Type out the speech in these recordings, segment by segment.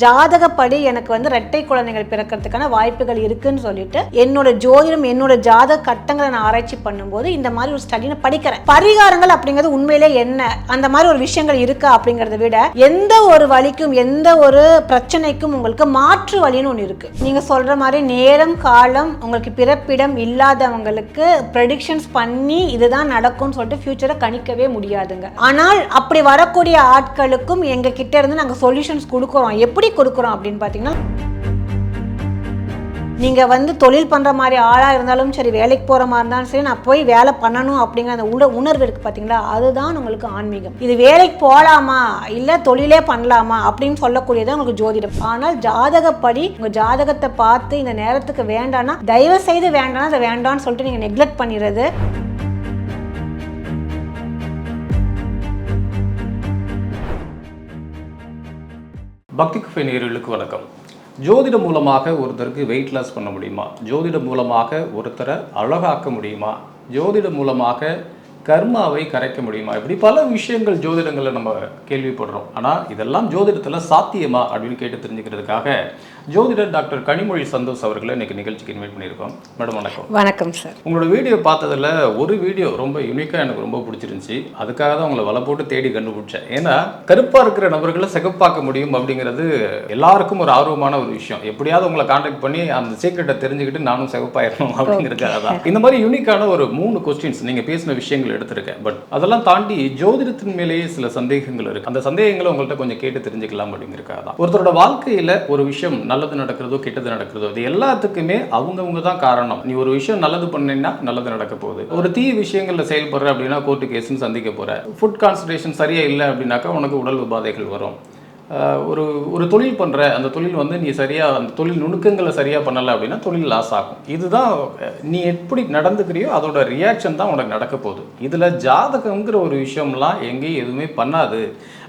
ஜாதகப்படி எனக்கு வந்து இரட்டை குழந்தைகள் பிறக்கிறதுக்கான வாய்ப்புகள் இருக்குன்னு சொல்லிட்டு என்னோட ஜோதிடம் என்னோட ஜாதக கட்டங்களை நான் ஆராய்ச்சி பண்ணும்போது இந்த மாதிரி ஒரு ஸ்டடி நான் படிக்கிறேன். பரிகாரங்கள் அப்படிங்கிறது உண்மையிலே என்ன, அந்த மாதிரி ஒரு விஷயங்கள் இருக்கா அப்படிங்கறத விட எந்த ஒரு வழிக்கும் எந்த ஒரு பிரச்சனைக்கும் உங்களுக்கு மாற்று வழின்னு ஒன்று இருக்கு. நீங்க சொல்ற மாதிரி நேரம் காலம் உங்களுக்கு பிறப்பிடம் இல்லாதவங்களுக்கு ப்ரெடிக்ஷன்ஸ் பண்ணி இதுதான் நடக்கும்னு சொல்லிட்டு ஃபியூச்சரை கணிக்கவே முடியாதுங்க. ஆனால் அப்படி வரக்கூடிய ஆட்களுக்கும் எங்க கிட்ட இருந்து நாங்கள் சொல்யூஷன்ஸ் கொடுக்குறோம். எப்படி கொடுக்குறோம் அப்படின்னு பார்த்தீங்கன்னா, நீங்கள் வந்து தொழில் பண்ணுற மாதிரி ஆளாக இருந்தாலும் சரி, வேலைக்கு போகிற மாதிரி இருந்தாலும் சரி, நான் போய் வேலை பண்ணணும் அப்படிங்கிற அந்த உணர்வு இருக்குது பார்த்தீங்களா, அதுதான் உங்களுக்கு ஆன்மீகம். இது வேலைக்கு போகலாமா இல்லை தொழிலே பண்ணலாமா அப்படின்னு சொல்லக்கூடியதான் உங்களுக்கு ஜோதிடம். ஆனால் ஜாதகப்படி உங்கள் ஜாதகத்தை பார்த்து இந்த நேரத்துக்கு வேண்டாம்னா தயவு செய்து வேண்டாம்னா அதை வேண்டாம்னு சொல்லிட்டு நீங்கள் நெக்லெக்ட் பண்ணிடுறது. பக்தி கஃபே நேயர்களுக்கு வணக்கம். ஜோதிடம் மூலமாக ஒருத்தருக்கு வெயிட் லாஸ் பண்ண முடியுமா? ஜோதிடம் மூலமாக ஒருத்தரை அழகாக்க முடியுமா? ஜோதிடம் மூலமாக கர்மாவை கரைக்க முடியுமா? இப்படி பல விஷயங்கள் ஜோதிடங்களில் நம்ம கேள்விப்படுறோம். ஆனால் இதெல்லாம் ஜோதிடத்தில் சாத்தியமா அப்படின்னு கேட்டு தெரிஞ்சுக்கிறதுக்காக ஜோதிடர் டாக்டர் கனிமொழி சந்தோஷ் அவர்களை இன்னைக்கு நிகழ்ச்சிக்கு இன்வைட் பண்ணியிருக்கோம். மேடம் வணக்கம். வணக்கம் சார். உங்களோட வீடியோ பார்த்ததில் ஒரு வீடியோ ரொம்ப யூனிக்காக எனக்கு ரொம்ப பிடிச்சிருந்துச்சி. அதுக்காக தான் உங்களை வலை போட்டு தேடி கண்டுபிடிச்சேன். ஏன்னா கருப்பாக இருக்கிற நபர்களை சிகப்பாக்க முடியும் அப்படிங்கிறது எல்லாருக்கும் ஒரு ஆர்வமான ஒரு விஷயம். எப்படியாவது உங்களை கான்டாக்ட் பண்ணி அந்த சீக்கிரட்டை தெரிஞ்சுக்கிட்டு நானும் சிகப்பாயிடணும் அப்படிங்கிறதுக்காக தான் இந்த மாதிரி யூனிக்கான ஒரு 3 கொஸ்டின்ஸ் நீங்கள் பேசின விஷயங்கள் எடுத்திருக்கேன். பட் அதெல்லாம் தாண்டி ஜோதிடத்தின் மேலேயே சில சந்தேகங்கள் இருக்கு. அந்த சந்தேகங்களை உங்கள்கிட்ட கொஞ்சம் கேட்டு தெரிஞ்சுக்கலாம் அப்படிங்கிறதுக்காக தான். ஒருத்தரோட வாழ்க்கையில் ஒரு விஷயம் நல்லது நடக்கிறதோ கெட்டது நடக்கிறதோ இது எல்லாத்துக்குமே அவங்கவுங்க தான் காரணம். நீ ஒரு விஷயம் நல்லது பண்ணீங்கன்னா நல்லது நடக்க போகுது. ஒரு தீய விஷயங்கள்ல செயல்படுற அப்படின்னா கோர்ட்டு கேஸ்ன்னு சந்திக்க போற. ஃபுட் கான்சன்ட்ரேஷன் சரியா இல்லை அப்படின்னாக்கா உனக்கு உடல் உபாதைகள் வரும். ஒரு தொழில் பண்ணுற அந்த தொழில் வந்து நீ சரியாக அந்த தொழில் நுணுக்கங்களை சரியாக பண்ணலை அப்படின்னா தொழில் லாஸ் ஆகும். இதுதான் நீ எப்படி நடந்துக்கிறியோ அதோட ரியாக்ஷன் தான் உனக்கு நடக்க போகுது. இதில் ஜாதகங்கிற ஒரு விஷயம்லாம் எங்கேயும் எதுவுமே பண்ணாது.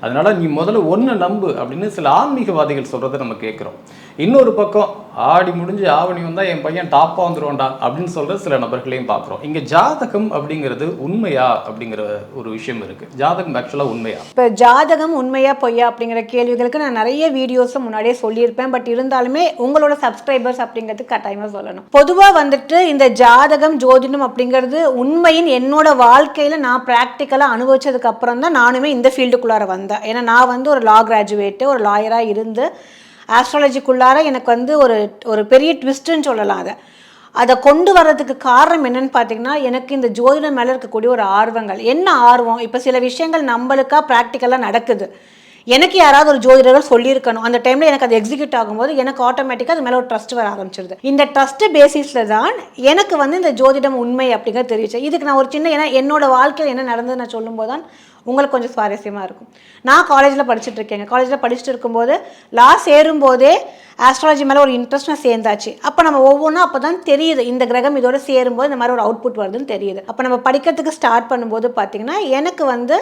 அதனால நீ முதல்ல ஒன்று நம்பு அப்படின்னு சில ஆன்மீகவாதிகள் சொல்கிறத நம்ம கேட்குறோம். இன்னொரு பக்கம் ஆடி முடிஞ்சு ஆவணி வந்தால் என் பையன் டாப்பாக வந்துடுவான்டா அப்படின்னு சொல்கிற சில நபர்களையும் பார்க்குறோம். இங்கே ஜாதகம் அப்படிங்கிறது உண்மையா அப்படிங்கிற ஒரு விஷயம் இருக்குது. ஜாதகம் ஆக்சுவலாக உண்மையா? இப்போ ஜாதகம் உண்மையா பொய்யா அப்படிங்கிற கேள்விகளுக்கு நான் நிறைய வீடியோஸை முன்னாடியே சொல்லியிருப்பேன். பட் இருந்தாலுமே உங்களோட சப்ஸ்கிரைபர்ஸ் அப்படிங்கிறது கட்டாயமாக சொல்லணும். பொதுவாக வந்துட்டு இந்த ஜாதகம் ஜோதிடம் அப்படிங்கிறது உண்மையின் என்னோட வாழ்க்கையில் நான் ப்ராக்டிக்கலாக அனுபவிச்சதுக்கு அப்புறம் தான் நானுமே இந்த ஃபீல்டுக்குள்ளார வந்தேன். ஏன்னா நான் வந்து ஒரு லா கிராஜுவேட்டு, ஒரு லாயராக இருந்து ஆஸ்ட்ராலஜிக்குள்ளார எனக்கு வந்து ஒரு பெரிய ட்விஸ்ட்டுன்னு சொல்லலாம். அதை கொண்டு வர்றதுக்கு காரணம் என்னன்னு பார்த்தீங்கன்னா, எனக்கு இந்த ஜோதிடம் மேலே இருக்கக்கூடிய ஒரு ஆர்வங்கள். என்ன ஆர்வம்? இப்போ சில விஷயங்கள் நம்மளுக்கா ப்ராக்டிக்கலாக நடக்குது. எனக்கு யாராவது ஒரு ஜோதிடர்கள் சொல்லியிருக்கணும். அந்த டைமில் எனக்கு அது எக்ஸிக்யூட் ஆகும்போது எனக்கு ஆட்டோமேட்டிக்காக அது மேலே ஒரு ட்ரஸ்ட் வர ஆரம்பிச்சிருது. இந்த ட்ரஸ்ட் பேசிஸில் தான் எனக்கு வந்து இந்த ஜோதிடம் உண்மை அப்படிங்கிறது தெரிவிச்சு. இதுக்கு நான் ஒரு சின்ன ஏன்னா என்னோட வாழ்க்கையில் என்ன நடந்தது நான் சொல்லும்போது தான் உங்களுக்கு கொஞ்சம் சுவாரஸ்யமாக இருக்கும். நான் காலேஜில் படிச்சுட்டு இருக்கேங்க. காலேஜில் படிச்சுட்டு இருக்கும்போது சேரும்போதே ஆஸ்ட்ராலஜி மேலே ஒரு இன்ட்ரெஸ்ட் நான் சேர்ந்தாச்சு. அப்போ நம்ம ஒவ்வொன்றும் அப்போ தான் தெரியுது, இந்த கிரகம் இதோட சேரும்போது இந்த மாதிரி ஒரு அவுட்புட் வருதுன்னு தெரியுது. அப்போ நம்ம படிக்கிறதுக்கு ஸ்டார்ட் பண்ணும்போது பார்த்திங்கன்னா எனக்கு வந்து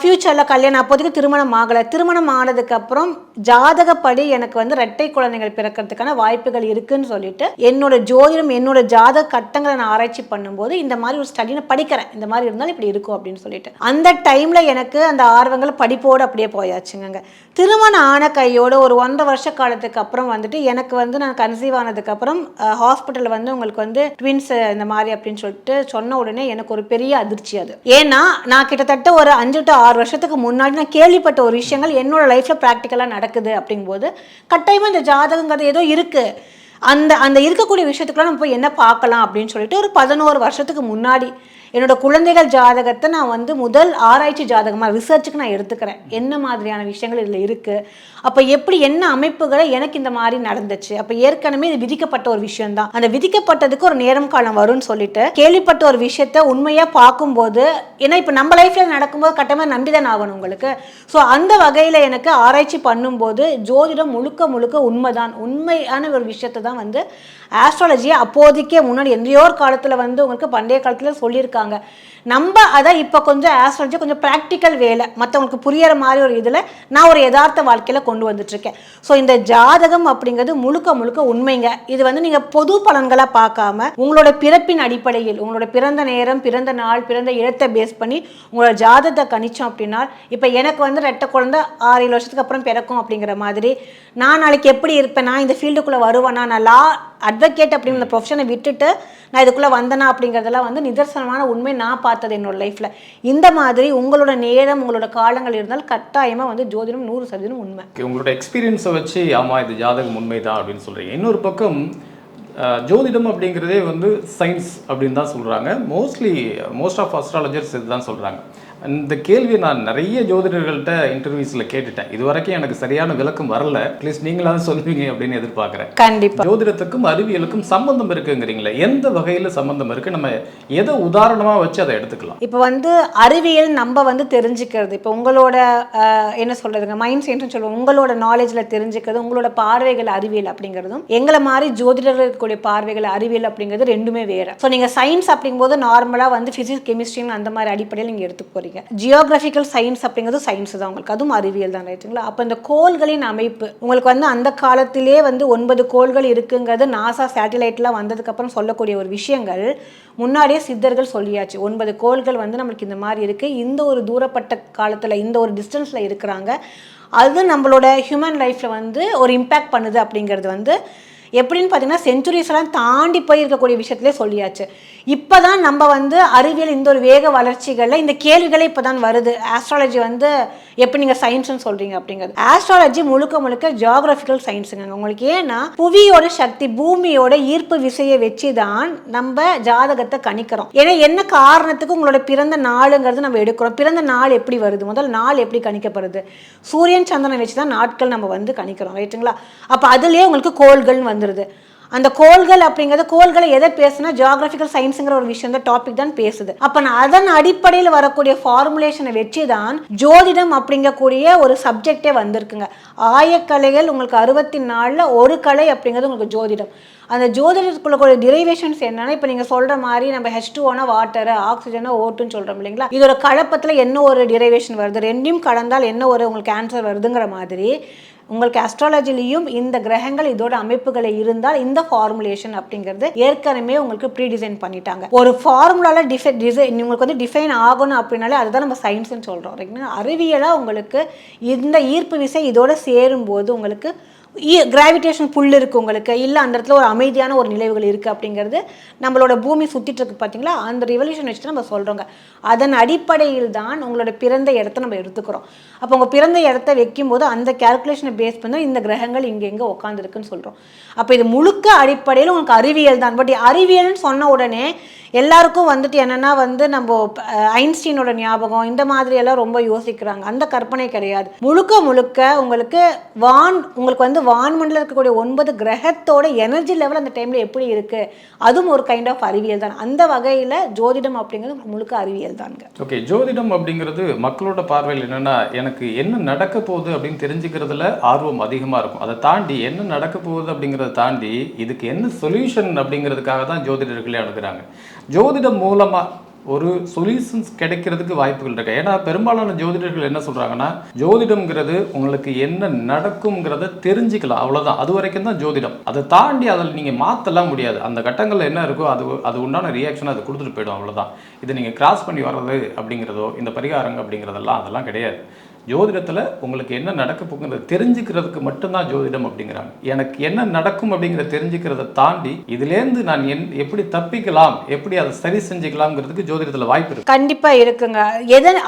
ஃப்யூச்சரில் கல்யாணம், அப்போதைக்கு திருமணம் ஆகலை. திருமணம் ஆனதுக்கப்புறம் ஜாதகப்படி எனக்கு வந்து இரட்டை குழந்தைகள் பிறக்கிறதுக்கான வாய்ப்புகள் இருக்குன்னு சொல்லிட்டு என்னோட ஜோதிடம் என்னோட ஜாதக கட்டங்களை நான் ஆராய்ச்சி பண்ணும்போது இந்த மாதிரி ஒரு ஸ்டடி நான் படிக்கிறேன். இந்த மாதிரி இருந்தாலும் இப்படி இருக்கும் அப்படின்னு சொல்லிட்டு அந்த டைமில் எனக்கு அந்த ஆர்வங்கள் படிப்போடு அப்படியே போயாச்சுங்க. திருமணம் ஆன கையோடு ஒரு 1.5 வருஷ காலத்துக்கு அப்புறம் வந்துட்டு எனக்கு வந்து நான் கன்சீவ் ஆனதுக்கப்புறம் ஹாஸ்பிட்டலில் வந்து உங்களுக்கு வந்து ட்வின்ஸ் இந்த மாதிரி அப்படின்னு சொல்லிட்டு சொன்ன உடனே எனக்கு ஒரு பெரிய அதிர்ச்சி அது. ஏன்னா நான் கிட்டத்தட்ட ஒரு 5 to 6 வருஷத்துக்கு முன்னாடி நான் கேள்விப்பட்ட ஒரு விஷயங்கள் என்னோட லைஃப்பில் ப்ராக்டிக்கலாக நடக்குது. அப்படிங்கும்போது கட்டாயமாக இந்த ஜாதகங்கிறது ஏதோ இருக்குது. அந்த இருக்கக்கூடிய விஷயத்துக்குலாம் நம்ம போய் என்ன பார்க்கலாம் அப்படின்னு சொல்லிட்டு ஒரு 11 வருஷத்துக்கு முன்னாடி என்னோட குழந்தைகள் ஜாதகத்தை நான் வந்து முதல் ஆராய்ச்சி ஜாதகமாக ரிசர்ச்சுக்கு நான் எடுத்துக்கிறேன். என்ன மாதிரியான விஷயங்கள் இதில் இருக்குது, அப்போ எப்படி என்ன அமைப்புகளை எனக்கு இந்த மாதிரி நடந்துச்சு. அப்போ ஏற்கனவே இது விதிக்கப்பட்ட ஒரு விஷயம்தான். அந்த விதிக்கப்பட்டதுக்கு ஒரு நேரம் காலம் வரும்னு சொல்லிட்டு கேள்விப்பட்ட ஒரு விஷயத்த உண்மையாக பார்க்கும்போது, ஏன்னா இப்போ நம்ம லைஃப்பில் நடக்கும்போது கட்டமாக நம்பிதான் ஆகணும் உங்களுக்கு. ஸோ அந்த வகையில் எனக்கு ஆராய்ச்சி பண்ணும்போது ஜோதிடம் முழுக்க உண்மைதான், உண்மையான ஒரு விஷயத்தை தான் வந்து ஆஸ்ட்ராலஜியை அப்போதைக்கே முன்னாடி எந்தையோ ஒரு காலத்தில் வந்து உங்களுக்கு பண்டைய காலத்தில் சொல்லியிருக்காங்க. இருக்காங்க. நம்ம அதை இப்போ கொஞ்சம் ஆஸ்ட்ராலஜி கொஞ்சம் ப்ராக்டிக்கல் வேலை மற்றவங்களுக்கு புரியற மாதிரி ஒரு இதில் நான் ஒரு யதார்த்த வாழ்க்கையில் கொண்டு வந்துட்டுருக்கேன். ஸோ இந்த ஜாதகம் அப்படிங்கிறது முழுக்க முழுக்க உண்மைங்க. இது வந்து நீங்கள் பொது பலன்களாக பார்க்காம உங்களோட பிறப்பின் அடிப்படையில் உங்களோட பிறந்த நேரம், பிறந்த நாள், பிறந்த இடத்தை பேஸ் பண்ணி உங்களோட ஜாதகத்தை கணிச்சோம் அப்படின்னா, இப்போ எனக்கு வந்து ரெட்டை குழந்தை 6-7 வருஷத்துக்கு அப்புறம் பிறக்கும் அப்படிங்கிற மாதிரி நான் நாளைக்கு எப்படி இருப்பேன், நான் இந்த ஃபீல்டுக்குள்ளே வருவேனா, நான் லா அட்வொகேட் அப்படிங்கிற ப்ரொஃபஷனை விட்டுட்டு நான் இதுக்குள்ளே வந்தேனா அப்படிங்கிறதெல்லாம் வந்து நிதர்சனமான உண்மை நான் பார்த்தது என்னோட லைஃப்பில். இந்த மாதிரி உங்களோட நேரம், உங்களோட காலங்கள் இருந்தால் கட்டாயமாக வந்து ஜோதிடம் 100% உண்மை. உங்களோட எக்ஸ்பீரியன்ஸை வச்சு ஆமாம் இது ஜாதகம் உண்மை தான் அப்படின்னு சொல்கிறீங்க. இன்னொரு பக்கம் ஜோதிடம் அப்படிங்கிறதே வந்து சயின்ஸ் அப்படின்னு தான் சொல்கிறாங்க. மோஸ்ட் ஆஃப் அஸ்ட்ராலஜர்ஸ் இதுதான் சொல்கிறாங்க. இந்த கேள்வியை நான் நிறைய ஜோதிடர்கள்ட்ட இன்டர்வியூஸில் கேட்டுட்டேன். இது வரைக்கும் எனக்கு சரியான விளக்கம் வரல. ப்ளீஸ் நீங்களாவது சொல்லுவீங்க அப்படின்னு எதிர்பார்க்குறேன். கண்டிப்பாக ஜோதிடத்துக்கும் அறிவியலுக்கும் சம்பந்தம் இருக்குங்கிறீங்களே, எந்த வகையில் சம்பந்தம் இருக்குது? நம்ம எதை உதாரணமாக வச்சு அதை எடுத்துக்கலாம்? இப்போ வந்து அறிவியல் நம்ம வந்து தெரிஞ்சுக்கிறது, இப்போ உங்களோட என்ன சொல்கிறதுங்க மைண்ட் செட்னு சொல்லுவோம், உங்களோட நாலேஜில் தெரிஞ்சுக்கிறது, உங்களோட பார்வைகள் அறிவியல் அப்படிங்கிறதும் எங்களை மாதிரி ஜோதிடர்கள் இருக்கக்கூடிய பார்வைகள் அறிவியல் அப்படிங்கிறது ரெண்டுமே வேறு. ஸோ நீங்கள் சயின்ஸ் அப்படிங்கும்போது நார்மலாக வந்து ஃபிசிக்ஸ், கெமிஸ்ட்ரின்னு அந்த மாதிரி அடிப்படையில் நீங்கள் எடுத்துக்க போகிறீங்க. ஜியோகிராஃபிக்கல் சயின்ஸ் அப்படிங்கிறது சயின்ஸ் தான் உங்களுக்கு, அதுவும் அறிவியல் தான், ரைட்டுங்களா? அப்போ இந்த கோள்களின் அமைப்பு உங்களுக்கு வந்து அந்த காலத்திலே வந்து 9 கோள்கள் இருக்குங்கிறது நாசா சேட்டிலைட்லாம் வந்ததுக்கப்புறம் சொல்லக்கூடிய ஒரு விஷயங்கள் முன்னாடியே சித்தர்கள் சொல்லியாச்சு. 9 கோள்கள் வந்து நம்மளுக்கு இந்த மாதிரி இருக்குது, இந்த ஒரு தூரப்பட்ட காலத்தில் இந்த ஒரு டிஸ்டன்ஸில் இருக்கிறாங்க, அது நம்மளோட ஹியூமன் லைஃப்பில் வந்து ஒரு இம்பேக்ட் பண்ணுது அப்படிங்கிறது வந்து எப்படின்னு பார்த்தீங்கன்னா செஞ்சுரிஸ் எல்லாம் தாண்டி போய் இருக்கக்கூடிய விஷயத்திலே சொல்லியாச்சு. இப்போ தான் நம்ம வந்து அறிவியல் இந்த ஒரு வேக வளர்ச்சிகளில் இந்த கேள்விகளே இப்போ தான் வருது. ஆஸ்ட்ராலஜி வந்து எப்படி நீங்கள் சயின்ஸ்னு சொல்கிறீங்க அப்படிங்கிறது, ஆஸ்ட்ராலஜி முழுக்க முழுக்க ஜியோகிராஃபிக்கல் சயின்ஸுங்க உங்களுக்கு. ஏன்னா புவியோட சக்தி, பூமியோட ஈர்ப்பு விசையை வச்சு தான் நம்ம ஜாதகத்தை கணிக்கிறோம். ஏன்னா என்ன காரணத்துக்கு உங்களோட பிறந்த நாளுங்கிறது நம்ம எடுக்கிறோம். பிறந்த நாள் எப்படி வருது, முதல் நாள் எப்படி கணிக்கப்படுது, சூரியன் சந்திரனை வச்சு தான் நாட்கள் நம்ம வந்து கணிக்கிறோம், ரைட்டுங்களா? அப்போ அதுலேயே உங்களுக்கு கோள்கள் வந்துடுது. அந்த கோள்கள் அப்படிங்கிறது, கோள்களை எதை பேசுனா ஜியோகிராஃபிக்கல் சயின்ஸுங்கிற ஒரு விஷயம் தான் டாபிக் தான் பேசுது. அப்போ நான் அதன் அடிப்படையில் வரக்கூடிய ஃபார்முலேஷனை வச்சு தான் ஜோதிடம் அப்படிங்கக்கூடிய ஒரு சப்ஜெக்டே வந்திருக்குங்க. ஆயக்கலைகள் உங்களுக்கு 64ல் ஒரு கலை அப்படிங்கிறது உங்களுக்கு ஜோதிடம். அந்த ஜோதிடத்துக்குள்ள டிரைவேஷன்ஸ் என்னன்னா, இப்போ நீங்கள் சொல்கிற மாதிரி நம்ம H2O வாட்டரு, ஆக்சிஜனை ஓட்டுன்னு சொல்கிறோம் இல்லைங்களா, இதோட கலப்பத்தில் என்ன ஒரு டிரைவேஷன் வருது, ரெண்டையும் கலந்தால் என்ன ஒரு உங்களுக்கு ஆன்சர் வருதுங்கிற மாதிரி உங்களுக்கு அஸ்ட்ராலஜிலையும் இந்த கிரகங்கள் இதோட அமைப்புகளை இருந்தால் இந்த ஃபார்முலேஷன் அப்படிங்கிறது ஏற்கனவே உங்களுக்கு ப்ரீ டிசைன் பண்ணிட்டாங்க. ஒரு ஃபார்முலால டிசைன் உங்களுக்கு வந்து டிஃபைன் ஆகணும் அப்படின்னாலே அதுதான் நம்ம சயின்ஸ்ன்னு சொல்கிறோம், ரைட்டுங்களா? அறிவியலாக உங்களுக்கு இந்த ஈர்ப்பு விசை இதோட சேரும்போது உங்களுக்கு கிராவிடேஷன் புல் இருக்குது உங்களுக்கு, இல்லை அந்த இடத்துல ஒரு அமைதியான ஒரு நிலைவுகள் இருக்குது அப்படிங்கிறது நம்மளோட பூமி சுற்றிட்டு இருக்கு பார்த்தீங்களா, அந்த ரிவல்யூஷன் வச்சுட்டு நம்ம சொல்கிறோங்க. அதன் அடிப்படையில் தான் உங்களோட பிறந்த இடத்த நம்ம எடுத்துக்கிறோம். அப்போ உங்கள் பிறந்த இடத்த வைக்கும்போது அந்த கேல்குலேஷனை பேஸ் பண்ணி இந்த கிரகங்கள் இங்கே எங்கே உட்காந்துருக்குன்னு சொல்கிறோம். அப்போ இது முழுக்க அடிப்படையில் உங்களுக்கு அறிவியல் தான். பட் அறிவியல்னு சொன்ன உடனே எல்லாருக்கும் வந்துட்டு என்னென்னா வந்து நம்ம ஐன்ஸ்டீனோட ஞாபகம் இந்த மாதிரியெல்லாம் ரொம்ப யோசிக்கிறாங்க. அந்த கற்பனை கிடையாது. முழுக்க முழுக்க உங்களுக்கு உங்களுக்கு வந்து வான்மண்டலம் இருக்கக்கூடிய 9 கிரகத்தோட எனர்ஜி லெவல் அந்த டைமில் எப்படி இருக்குது, அதுவும் ஒரு கைண்ட் ஆஃப் அறிவியல் தான். அந்த வகையில் ஜோதிடம் அப்படிங்கிறது முழுக்க அறிவியல் தாங்க. ஓகே, ஜோதிடம் அப்படிங்கிறது மக்களோட பார்வையில் என்னென்னா, எனக்கு என்ன நடக்க போகுது அப்படின்னு தெரிஞ்சுக்கிறதுல ஆர்வம் அதிகமாக இருக்கும். அதை தாண்டி என்ன நடக்க போகுது அப்படிங்கிறத தாண்டி இதுக்கு என்ன சொல்யூஷன் அப்படிங்கிறதுக்காக தான் ஜோதிடர்களே அணுகுறாங்க. ஜோதிடம் மூலமாக ஒரு சொல்யூஷன்ஸ் கிடைக்கிறதுக்கு வாய்ப்புகள் இருக்கு. ஏன்னா பெரும்பாலான ஜோதிடர்கள் என்ன சொல்கிறாங்கன்னா, ஜோதிடம்ங்கிறது உங்களுக்கு என்ன நடக்கும்ங்கிறத தெரிஞ்சுக்கலாம், அவ்வளோதான். அது வரைக்கும் தான் ஜோதிடம். அதை தாண்டி அதில் நீங்கள் மாற்றலாம் முடியாது. அந்த கட்டங்களில் என்ன இருக்கோ அது உண்டான ரியாக்ஷன் அது கொடுத்துட்டு போய்டும், அவ்வளோதான். இதை நீங்கள் கிராஸ் பண்ணி வர்றது அப்படிங்கிறதோ இந்த பரிகாரங்க அப்படிங்கிறதெல்லாம் அதெல்லாம் கிடையாது. ஜோதிடத்தில் உங்களுக்கு என்ன நடக்க போகுங்கிறத தெரிஞ்சுக்கிறதுக்கு மட்டும்தான் ஜோதிடம் அப்படிங்கிறாங்க. எனக்கு என்ன நடக்கும் அப்படிங்கிறத தெரிஞ்சுக்கிறத தாண்டி இதுலேருந்து நான் எப்படி தப்பிக்கலாம், எப்படி அதை சரி செஞ்சுக்கலாம்ங்கிறதுக்கு ஜோதிடத்தில் வாய்ப்பு இருக்கு. கண்டிப்பாக இருக்குங்க.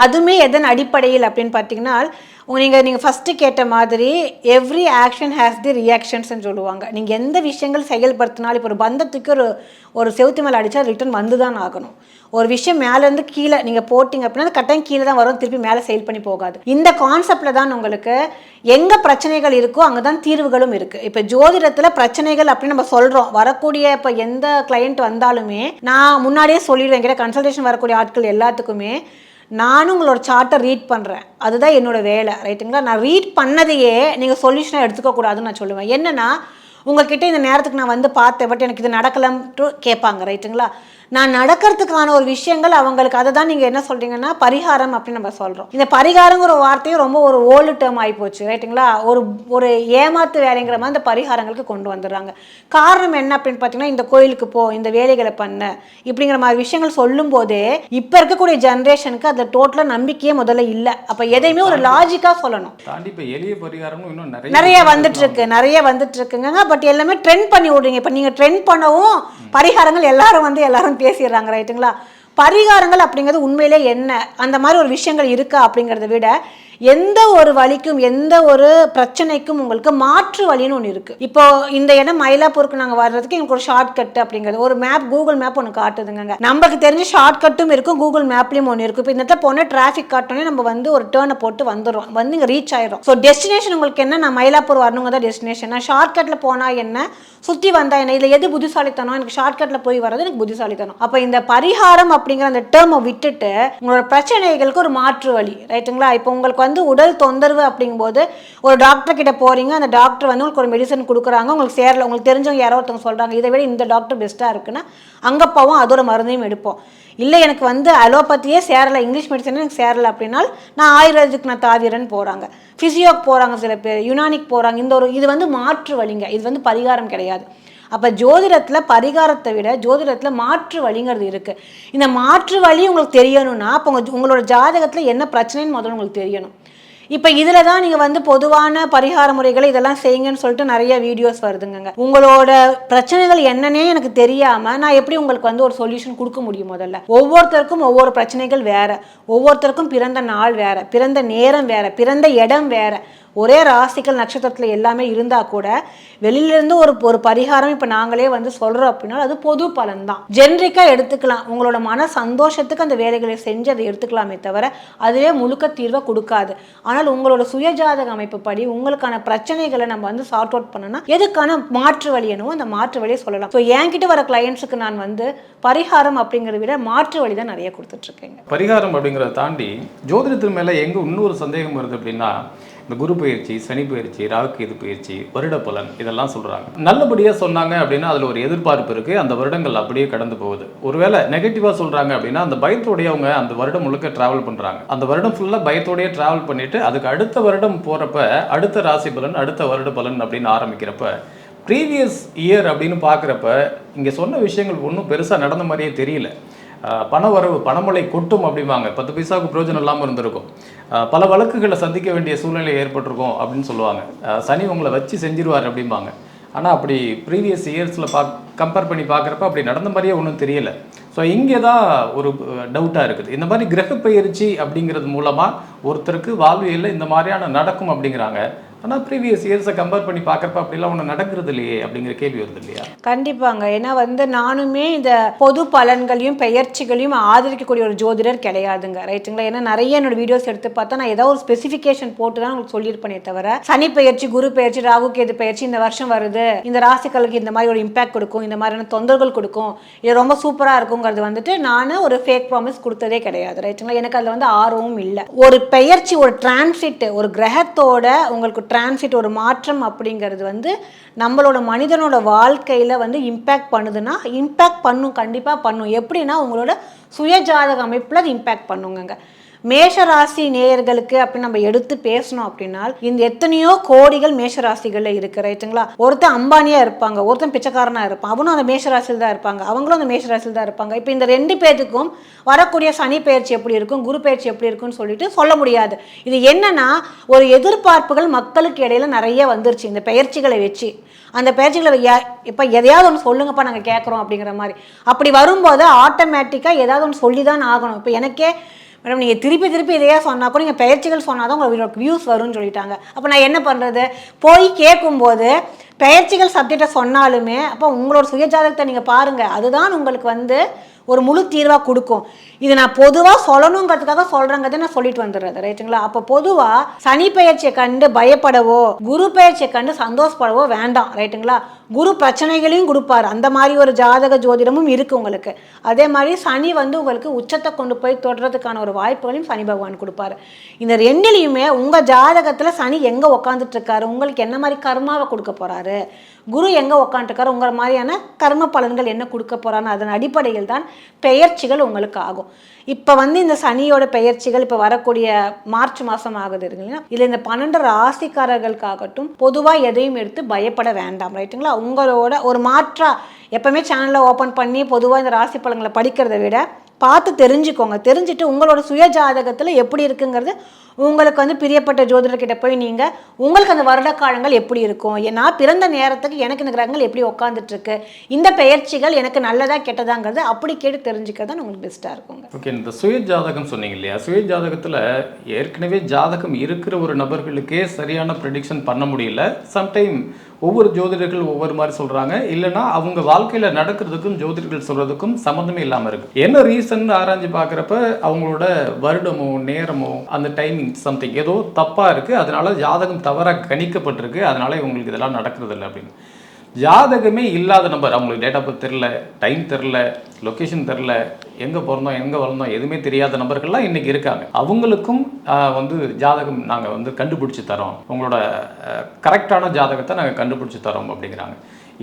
அதுவுமே எதன் அடிப்படையில் அப்படின்னு பார்த்தீங்கன்னா, நீங்கள் ஃபஸ்ட்டு கேட்ட மாதிரி எவ்ரி ஆக்ஷன் ஹேஸ் தி ரியாக்ஷன்ஸ்ன்னு சொல்லுவாங்க. நீங்கள் எந்த விஷயங்கள் செயல்படுத்தினாலும், இப்போ ஒரு பந்தத்துக்கு ஒரு செவுத்து மேலே அடித்தா ரிட்டர்ன் வந்து தான் ஆகணும். ஒரு விஷயம் மேலேருந்து கீழே நீங்கள் போட்டிங்க அப்படின்னா அது கட்டாயம் கீழே தான் வரும், திருப்பி மேலே செயல் பண்ணி போகாது. இந்த கான்செப்டில் தான் உங்களுக்கு எங்கே பிரச்சனைகள் இருக்கோ அங்கே தான் தீர்வுகளும் இருக்குது. இப்போ ஜோதிடத்தில் பிரச்சனைகள் அப்படின்னு நம்ம சொல்கிறோம். வரக்கூடிய இப்போ எந்த கிளையண்ட் வந்தாலுமே நான் முன்னாடியே சொல்லிடுவேன், என்கிட்ட கன்சல்டேஷன் வரக்கூடிய ஆட்கள் எல்லாத்துக்குமே நானும் உங்களோட சார்ட்டை ரீட் பண்ணுறேன், அதுதான் என்னோடய வேலை, ரைட்டுங்களா? நான் ரீட் பண்ணதையே நீங்கள் சொல்யூஷனாக எடுத்துக்கக்கூடாதுன்னு நான் சொல்லுவேன். என்னென்னா உங்ககிட்ட இந்த நேரத்துக்கு நான் வந்து பார்த்தேன், பட் எனக்கு இது நடக்கலன்ட்டு கேட்பாங்க, ரைட்டுங்களா? நான் நடக்கிறதுக்கான ஒரு விஷயங்கள் அவங்களுக்கு, அதை தான் நீங்கள் என்ன சொல்கிறீங்கன்னா பரிகாரம் அப்படின்னு நம்ம சொல்கிறோம். இந்த பரிகாரங்கிற வார்த்தையும் ரொம்ப ஒரு ஓல்டு டேர்ம் ஆகி போச்சு, ரைட்டுங்களா? ஒரு ஏமாத்து வேலைங்கிற மாதிரி இந்த பரிகாரங்களுக்கு கொண்டு வந்துடுறாங்க. காரணம் என்ன அப்படின்னு பார்த்தீங்கன்னா, இந்த கோயிலுக்கு போ, இந்த வேலைகளை பண்ண, இப்படிங்கிற மாதிரி விஷயங்கள் சொல்லும் போதே இப்போ இருக்கக்கூடிய ஜென்ரேஷனுக்கு அதில் டோட்டலாக நம்பிக்கையே முதல்ல இல்லை. அப்போ எதையுமே ஒரு லாஜிக்காக சொல்லணும். தாண்டி இப்போ எளிய பரிகாரமும் இன்னும் நிறைய வந்துட்டு இருக்குங்க. பட் எல்லாமே ட்ரெண்ட் பண்ணி விடுறீங்க. இப்போ நீங்கள் ட்ரெண்ட் பண்ணவும் பரிகாரங்கள் எல்லாரும் பேசிடுறாங்க, ரைட்டுங்களா? பரிகாரங்கள் அப்படிங்கிறது உண்மையிலே என்ன, அந்த மாதிரி ஒரு விஷயங்கள் இருக்கா அப்படிங்கிறத விட எந்த ஒரு வழிக்கும் எந்த ஒரு பிரச்சனைக்கும் உங்களுக்கு மாற்று வழின்னு ஒன்று இருக்குது. இப்போ இந்த இடம் மயிலாப்பூருக்கு நாங்கள் வர்றதுக்கு எங்களுக்கு ஒரு ஷார்ட் கட் அப்படிங்கிறது ஒரு மேப், கூகுள் மேப் ஒன்று காட்டுதுங்க. நமக்கு தெரிஞ்ச ஷார்ட் கட்டும் இருக்கும், கூகுள் மேப்லேயும் ஒன்று இருக்கும். இப்போ இந்த இடத்துல போனால் டிராஃபிக் காட்டோன்னே நம்ம வந்து ஒரு டேர்னை போட்டு வந்துடும், வந்து இங்கே ரீச் ஆயிடும். ஸோ டெஸ்டினேஷன் உங்களுக்கு என்ன, நான் மயிலாப்பூர் வரணுங்க தான் டெஸ்டினேஷன். நான் ஷார்ட் கட்டில் போனால் என்ன, சுற்றி வந்தா என்ன, இதில் எது புத்திசாலித்தனம்? எனக்கு ஷார்ட் கட்டில் போய் வர்றது எனக்கு புத்திசாலித்தனம். அப்போ இந்த பரிகாரம் அப்படிங்கிற அந்த டேர்மை விட்டுட்டு உங்களோட பிரச்சனைகளுக்கு ஒரு மாற்று வழி, ரைட்டுங்களா? இப்போ உங்களுக்கு வந்து உடல் தொந்தரவு அப்படிங்கும்போது ஒரு டாக்டர் கிட்ட போறீங்க, அந்த டாக்டர் வந்து உங்களுக்கு ஒரு மெடிசன் கொடுக்குறாங்க, உங்களுக்கு சேரல, உங்களுக்கு தெரிஞ்சவங்க யாரோ ஒருத்தவங்க சொல்றாங்க இதை விட இந்த டாக்டர் பெஸ்ட்டாக இருக்குன்னா அங்கே போவோம், அதோட மருந்தையும் எடுப்போம். இல்லை எனக்கு வந்து அலோபதியே சேரலை, இங்கிலீஷ் மெடிசனே எனக்கு சேரலை அப்படின்னா நான் ஆயுர்வேதிக்கு நான் தாவிரன்னு போகிறாங்க, ஃபிசியோக்கு போகிறாங்க, சில பேர் யுனானிக் போகிறாங்க. இது வந்து மாற்று வழிங்க, இது வந்து பரிகாரம் கிடையாது. அப்போ ஜோதிடத்தில் பரிகாரத்தை விட ஜோதிடத்தில் மாற்று வழிங்கிறது இருக்குது. இந்த மாற்று வழி உங்களுக்கு தெரியணும்னா அப்போ உங்களோட ஜாதகத்தில் என்ன பிரச்சனைன்னு முதல்ல உங்களுக்கு தெரியணும். இப்போ இதில் தான் நீங்கள் வந்து பொதுவான பரிகார முறைகளை இதெல்லாம் செய்யுங்கன்னு சொல்லிட்டு நிறைய வீடியோஸ் வருதுங்க. உங்களோட பிரச்சனைகள் என்னன்னே எனக்கு தெரியாமல் நான் எப்படி உங்களுக்கு வந்து ஒரு சொல்யூஷன் கொடுக்க முடியும்? முதல்ல ஒவ்வொருத்தருக்கும் ஒவ்வொரு பிரச்சனைகள் வேறு, ஒவ்வொருத்தருக்கும் பிறந்த நாள் வேறு, பிறந்த நேரம் வேறு, பிறந்த இடம் வேறு. ஒரே ராசிகள் நட்சத்திரத்தில் எல்லாமே இருந்தால் கூட வெளியிலேருந்து ஒரு பரிகாரம் இப்போ நாங்களே வந்து சொல்கிறோம் அப்படின்னா அது பொது பலன் தான், ஜென்ரிக்காக எடுத்துக்கலாம். உங்களோட மன சந்தோஷத்துக்கு அந்த வேலைகளை செஞ்சு அதை எடுத்துக்கலாமே தவிர அதுவே முழுக்க தீர்வை கொடுக்காது. ஆனால் உங்களோட சுயஜாதக அமைப்பு படி உங்களுக்கான பிரச்சனைகளை நம்ம வந்து சார்ட் அவுட் பண்ணோன்னா எதுக்கான மாற்று வழி என்னவோ அந்த மாற்று வழியை சொல்லலாம். ஸோ என்கிட்ட வர கிளையன்ஸுக்கு நான் வந்து பரிகாரம் அப்படிங்கிறத விட மாற்று வழி தான் நிறைய கொடுத்துட்ருக்கேங்க. பரிகாரம் அப்படிங்கிறத தாண்டி ஜோதிடத்தின் மேலே எங்கே இன்னொரு சந்தேகம் வருது அப்படின்னா, இந்த குரு பயிற்சி, சனி பயிற்சி, ராகுகேது பயிற்சி, வருட பலன் இதெல்லாம் சொல்கிறாங்க. நல்லபடியாக சொன்னாங்க அப்படின்னா அதில் ஒரு எதிர்பார்ப்பு இருக்குது, அந்த வருடங்கள் அப்படியே கடந்து போகுது. ஒருவேளை நெகட்டிவாக சொல்கிறாங்க அப்படின்னா அந்த பயத்தோடையே அவங்க அந்த வருடம் முழுக்க ட்ராவல் பண்ணுறாங்க. அந்த வருடம் ஃபுல்லாக பயத்தோடையே ட்ராவல் பண்ணிவிட்டு அதுக்கு அடுத்த வருடம் போகிறப்ப அடுத்த ராசி பலன், அடுத்த வருட பலன் அப்படின்னு ஆரம்பிக்கிறப்ப ப்ரீவியஸ் இயர் அப்படின்னு பார்க்குறப்ப இங்கே சொன்ன விஷயங்கள் ஒன்றும் பெருசாக நடந்த மாதிரியே தெரியல. பணவரவு பணமழை கொட்டும் அப்படிம்பாங்க, 10 பைசாவுக்கு பிரயோஜனம் இல்லாமல் இருந்திருக்கும், பல வழக்குகளை சந்திக்க வேண்டிய சூழ்நிலை ஏற்பட்டிருக்கும் அப்படின்னு சொல்லுவாங்க. சனி உங்களை வச்சு செஞ்சிருவார் அப்படிம்பாங்க. ஆனால் அப்படி ப்ரீவியஸ் இயர்ஸில் கம்பேர் பண்ணி பார்க்குறப்ப அப்படி நடந்த மாதிரியே ஒன்றும் தெரியல. ஸோ இங்கே தான் ஒரு டவுட்டாக இருக்குது. இந்த மாதிரி கிரக பயிற்சி அப்படிங்கிறது மூலமாக ஒருத்தருக்கு வாழ்வியலில் இந்த மாதிரியான நடக்கும் அப்படிங்கிறாங்க. ஆனால் ப்ரீவியஸ் இயர்ஸை கம்பேர் பண்ணி பார்க்குறப்ப அப்படிலாம் ஒன்று நடக்கிறது இல்லையே அப்படிங்கிற கேள்வி வருது இல்லையா? கண்டிப்பாங்க. ஏன்னா வந்து நானுமே இந்த பொது பலன்களையும் பெயர்ச்சிகளையும் ஆதரிக்கக்கூடிய ஒரு ஜோதிடர் கிடையாதுங்க, ரைட்டுங்களா? ஏன்னா நிறைய என்னோட வீடியோஸ் எடுத்து பார்த்தா நான் ஏதாவது ஒரு ஸ்பெசிஃபிகேஷன் போட்டு தான் உங்களுக்கு சொல்லியிருப்பேனே தவிர சனி பயிற்சி, குரு பயிற்சி, ராகு கேது பயிற்சி இந்த வருஷம் வருது, இந்த ராசிகளுக்கு இந்த மாதிரி ஒரு இம்பாக்ட் கொடுக்கும், இந்த மாதிரியான தொந்தரவுகள் கொடுக்கும், இது ரொம்ப சூப்பராக இருக்குங்கிறது வந்துட்டு நான் ஒரு ஃபேக் ப்ராமிஸ் கொடுத்ததே கிடையாது, ரைட்டுங்களா? எனக்கு அதில் வந்து ஆர்வமும் இல்லை. ஒரு பெயர்ச்சி, ஒரு டிரான்சிட், ஒரு கிரகத்தோட உங்களுக்கு டிரான்சிட், ஒரு மாற்றம் அப்படிங்கிறது வந்து நம்மளோட மனிதனோட வாழ்க்கையில் வந்து இம்பேக்ட் பண்ணுதுன்னா இம்பேக்ட் பண்ணும், கண்டிப்பாக பண்ணும். எப்படின்னா உங்களோட சுயஜாதக அமைப்பில் அது இம்பேக்ட் பண்ணுங்க. மேஷராசி நேயர்களுக்கு அப்படின்னு நம்ம எடுத்து பேசணும் அப்படின்னா இந்த எத்தனையோ கோடிகள் மேஷராசிகளில் இருக்கு, ரைட்டுங்களா? ஒருத்தன் அம்பானியாக இருப்பாங்க, ஒருத்தன் பிச்சைக்காரனாக இருப்பான், அவனும் அந்த மேஷராசியில் தான் இருப்பாங்க, அவங்களும் அந்த மேஷராசியில் தான் இருப்பாங்க. இப்போ இந்த 2 பேருக்கும் வரக்கூடிய சனி பயிற்சி எப்படி இருக்கும், குரு பயிற்சி எப்படி இருக்குன்னு சொல்லிட்டு சொல்ல முடியாது. இது என்னன்னா ஒரு எதிர்பார்ப்புகள் மக்களுக்கு இடையில நிறைய வந்துருச்சு இந்த பெயர்ச்சிகளை வச்சு. அந்த பயிற்சிகளை இப்போ எதையாவது ஒன்று சொல்லுங்கப்பா நாங்கள் கேட்குறோம் அப்படிங்கிற மாதிரி. அப்படி வரும்போது ஆட்டோமேட்டிக்காக ஏதாவது ஒன்று சொல்லி தான் ஆகணும். இப்போ எனக்கே மேடம் நீங்கள் திருப்பி இதையே சொன்னால் கூட நீங்கள் பயிற்சிகள் சொன்னால் தான் உங்களுக்கு வியூஸ் வரும்னு சொல்லிட்டாங்க. அப்போ நான் என்ன பண்ணுறது? போய் கேட்கும்போது பயிற்சிகள் சப்ஜெக்டை சொன்னாலுமே அப்போ உங்களோட சுயஜாதகத்தை நீங்கள் பாருங்கள், அதுதான் உங்களுக்கு வந்து ஒரு முழு தீர்வாக கொடுக்கும். இது நான் பொதுவாக சொல்லணுங்கிறதுக்காக சொல்கிறேங்கிறத நான் சொல்லிட்டு வந்துடுறது, ரைட்டுங்களா? அப்போ பொதுவாக சனி பயிற்சியை கண்டு பயப்படவோ குரு பயிற்சியை கண்டு சந்தோஷப்படவோ வேண்டாம், ரைட்டுங்களா? குரு பிரச்சனைகளையும் கொடுப்பாரு. அந்த மாதிரி ஒரு ஜாதக ஜோதிடமும் இருக்குது உங்களுக்கு. அதே மாதிரி சனி வந்து உங்களுக்கு உச்சத்தை கொண்டு போய் தொடுறதுக்கான ஒரு வாய்ப்புகளையும் சனி பகவான் கொடுப்பாரு. இந்த ரெண்டுலேயுமே உங்கள் ஜாதகத்தில் சனி எங்கே உக்காந்துட்டு இருக்காரு, உங்களுக்கு என்ன மாதிரி கர்மாவை கொடுக்க போகிறாரு, குரு எங்கே உக்காந்துருக்காரு, உங்களை மாதிரியான கர்ம பலன்கள் என்ன கொடுக்க போகிறான்னு அதன் அடிப்படையில் தான் பெயர்ச்சிகள் உங்களுக்கு ஆகும். இப்போ வந்து இந்த சனியோட பெயர்ச்சிகள் இப்போ வரக்கூடிய மார்ச் மாதம் ஆகுது இருக்குங்களா, இதில் இந்த 12 ராசிக்காரர்களுக்காகட்டும் பொதுவாக எதையும் எடுத்து பயப்பட வேண்டாம். ரைட்டுங்களா? உங்களோட ஒரு மாற்றா எப்பவுமே சேனலில் ஓப்பன் பண்ணி பொதுவாக இந்த ராசி பலன்களை படிக்கிறத விட பார்த்து தெரிஞ்சுக்கோங்க. தெரிஞ்சுட்டு உங்களோட சுய ஜாதகத்தில் எப்படி இருக்குங்கிறது உங்களுக்கு வந்து பிரியப்பட்ட ஜோதிடர்கிட்ட போய் நீங்கள் உங்களுக்கு அந்த வருட காலங்கள் எப்படி இருக்கும், நான் பிறந்த நேரத்துக்கு எனக்கு இந்த கிரகங்கள் எப்படி உட்காந்துட்ருக்கு, இந்த பெயர்ச்சிகள் எனக்கு நல்லதா கெட்டதாங்கிறது அப்படி கேட்டு தெரிஞ்சுக்கிறது தான் உங்களுக்கு பெஸ்ட்டாக இருக்குங்க. ஓகே, இந்த சுய ஜாதகம் சொன்னீங்க இல்லையா, சுய ஜாதகத்தில் ஏற்கனவே ஜாதகம் இருக்கிற ஒரு நபர்களுக்கே சரியான ப்ரெடிக்ஷன் பண்ண முடியல. சம்டைம் ஒவ்வொரு ஜோதிடர்கள் ஒவ்வொரு மாதிரி சொல்கிறாங்க, இல்லைனா அவங்க வாழ்க்கையில் நடக்கிறதுக்கும் ஜோதிடர்கள் சொல்கிறதுக்கும் சம்மந்தமே இல்லாமல் இருக்குது. என்ன ரீசன் ஆராய்ஞ்சு பார்க்குறப்ப அவங்களோட வருடமோ நேரமோ அந்த டைமிங் சம்திங் ஏதோ தப்பாக இருக்குது, அதனால ஜாதகம் தவறாக கணிக்கப்பட்டிருக்கு, அதனால இவங்களுக்கு இதெல்லாம் நடக்கிறது இல்லை அப்படின்னு. ஜாதகமே இல்லாத நம்பர், அவங்களுக்கு டேட் ஆஃப் பர்த் தெரில, டைம் தெரில, லொக்கேஷன் தெரில, எங்கே பிறந்தோம் எங்கே வளர்ந்தோம் எதுவுமே தெரியாத நபர்கள்லாம் இன்றைக்கி இருக்காங்க. அவங்களுக்கும் வந்து ஜாதகம் நாங்கள் வந்து கண்டுபிடிச்சி தரோம், உங்களோட கரெக்டான ஜாதகத்தை நாங்கள் கண்டுபிடிச்சி தரோம் அப்படிங்கிறாங்க.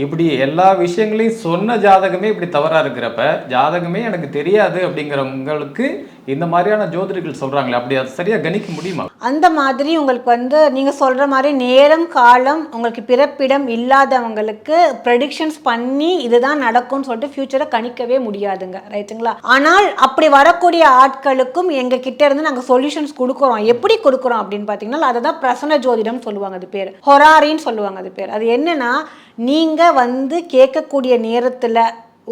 இப்படி எல்லா விஷயங்களையும் சொன்ன ஜாதகமே இப்படி தவறாக இருக்கிறப்ப ஜாதகமே எனக்கு தெரியாது அப்படிங்கிறவங்களுக்கு இந்த மாதிரியான ஜோதிடர்கள் சொல்கிறாங்களே, அப்படி அது சரியாக கணிக்க முடியுமா? அந்த மாதிரி உங்களுக்கு வந்து நீங்கள் சொல்கிற மாதிரி நேரம் காலம் உங்களுக்கு பிறப்பிடம் இல்லாதவங்களுக்கு ப்ரெடிக்ஷன்ஸ் பண்ணி இதுதான் நடக்கும்னு சொல்லிட்டு ஃபியூச்சரை கணிக்கவே முடியாதுங்க. ரைட்டுங்களா? ஆனால் அப்படி வரக்கூடிய ஆட்களுக்கும் எங்கள் கிட்ட இருந்து நாங்கள் சொல்யூஷன்ஸ் கொடுக்குறோம். எப்படி கொடுக்குறோம் அப்படின்னு பார்த்தீங்கன்னா அதை தான் பிரசன்ன ஜோதிடம் சொல்லுவாங்க. அது பேர் ஹொராரின்னு சொல்லுவாங்க. அது பேர் அது என்னன்னா, நீங்கள் வந்து கேட்கக்கூடிய நேரத்தில்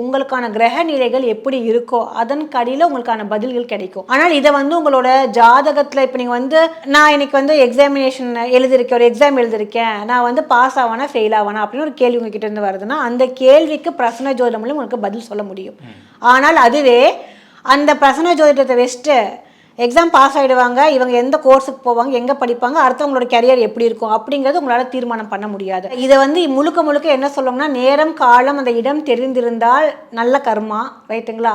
உங்களுக்கான கிரக நிலைகள் எப்படி இருக்கோ அதன் கடியில் உங்களுக்கான பதில்கள் கிடைக்கும். ஆனால் இதை வந்து உங்களோட ஜாதகத்தில் இப்போ நீங்கள் வந்து நான் இன்னைக்கு வந்து எக்ஸாமினேஷன் எழுதியிருக்கேன், ஒரு எக்ஸாம் எழுதியிருக்கேன், நான் வந்து பாஸ் ஆவானா ஃபெயில் ஆவானா அப்படின்னு ஒரு கேள்வி உங்ககிட்ட இருந்து வருதுன்னா அந்த கேள்விக்கு பிரசன்ன ஜோதிடம் மூலம் உங்களுக்கு பதில் சொல்ல முடியும். ஆனால் அதுவே அந்த பிரசன்ன ஜோதிடத்தை வச்சுட்டு எக்ஸாம் பாஸ் ஆகிடுவாங்க, இவங்க எந்த கோர்ஸுக்கு போவாங்க, எங்கே படிப்பாங்க, அடுத்தவங்களோட கரியர் எப்படி இருக்கும் அப்படிங்கிறது உங்களால் தீர்மானம் பண்ண முடியாது. இதை வந்து முழுக்க முழுக்க என்ன சொல்லுவாங்கன்னா, நேரம் காலம் அந்த இடம் தெரிந்திருந்தால் நல்ல கர்மா. ரைட்டுங்களா?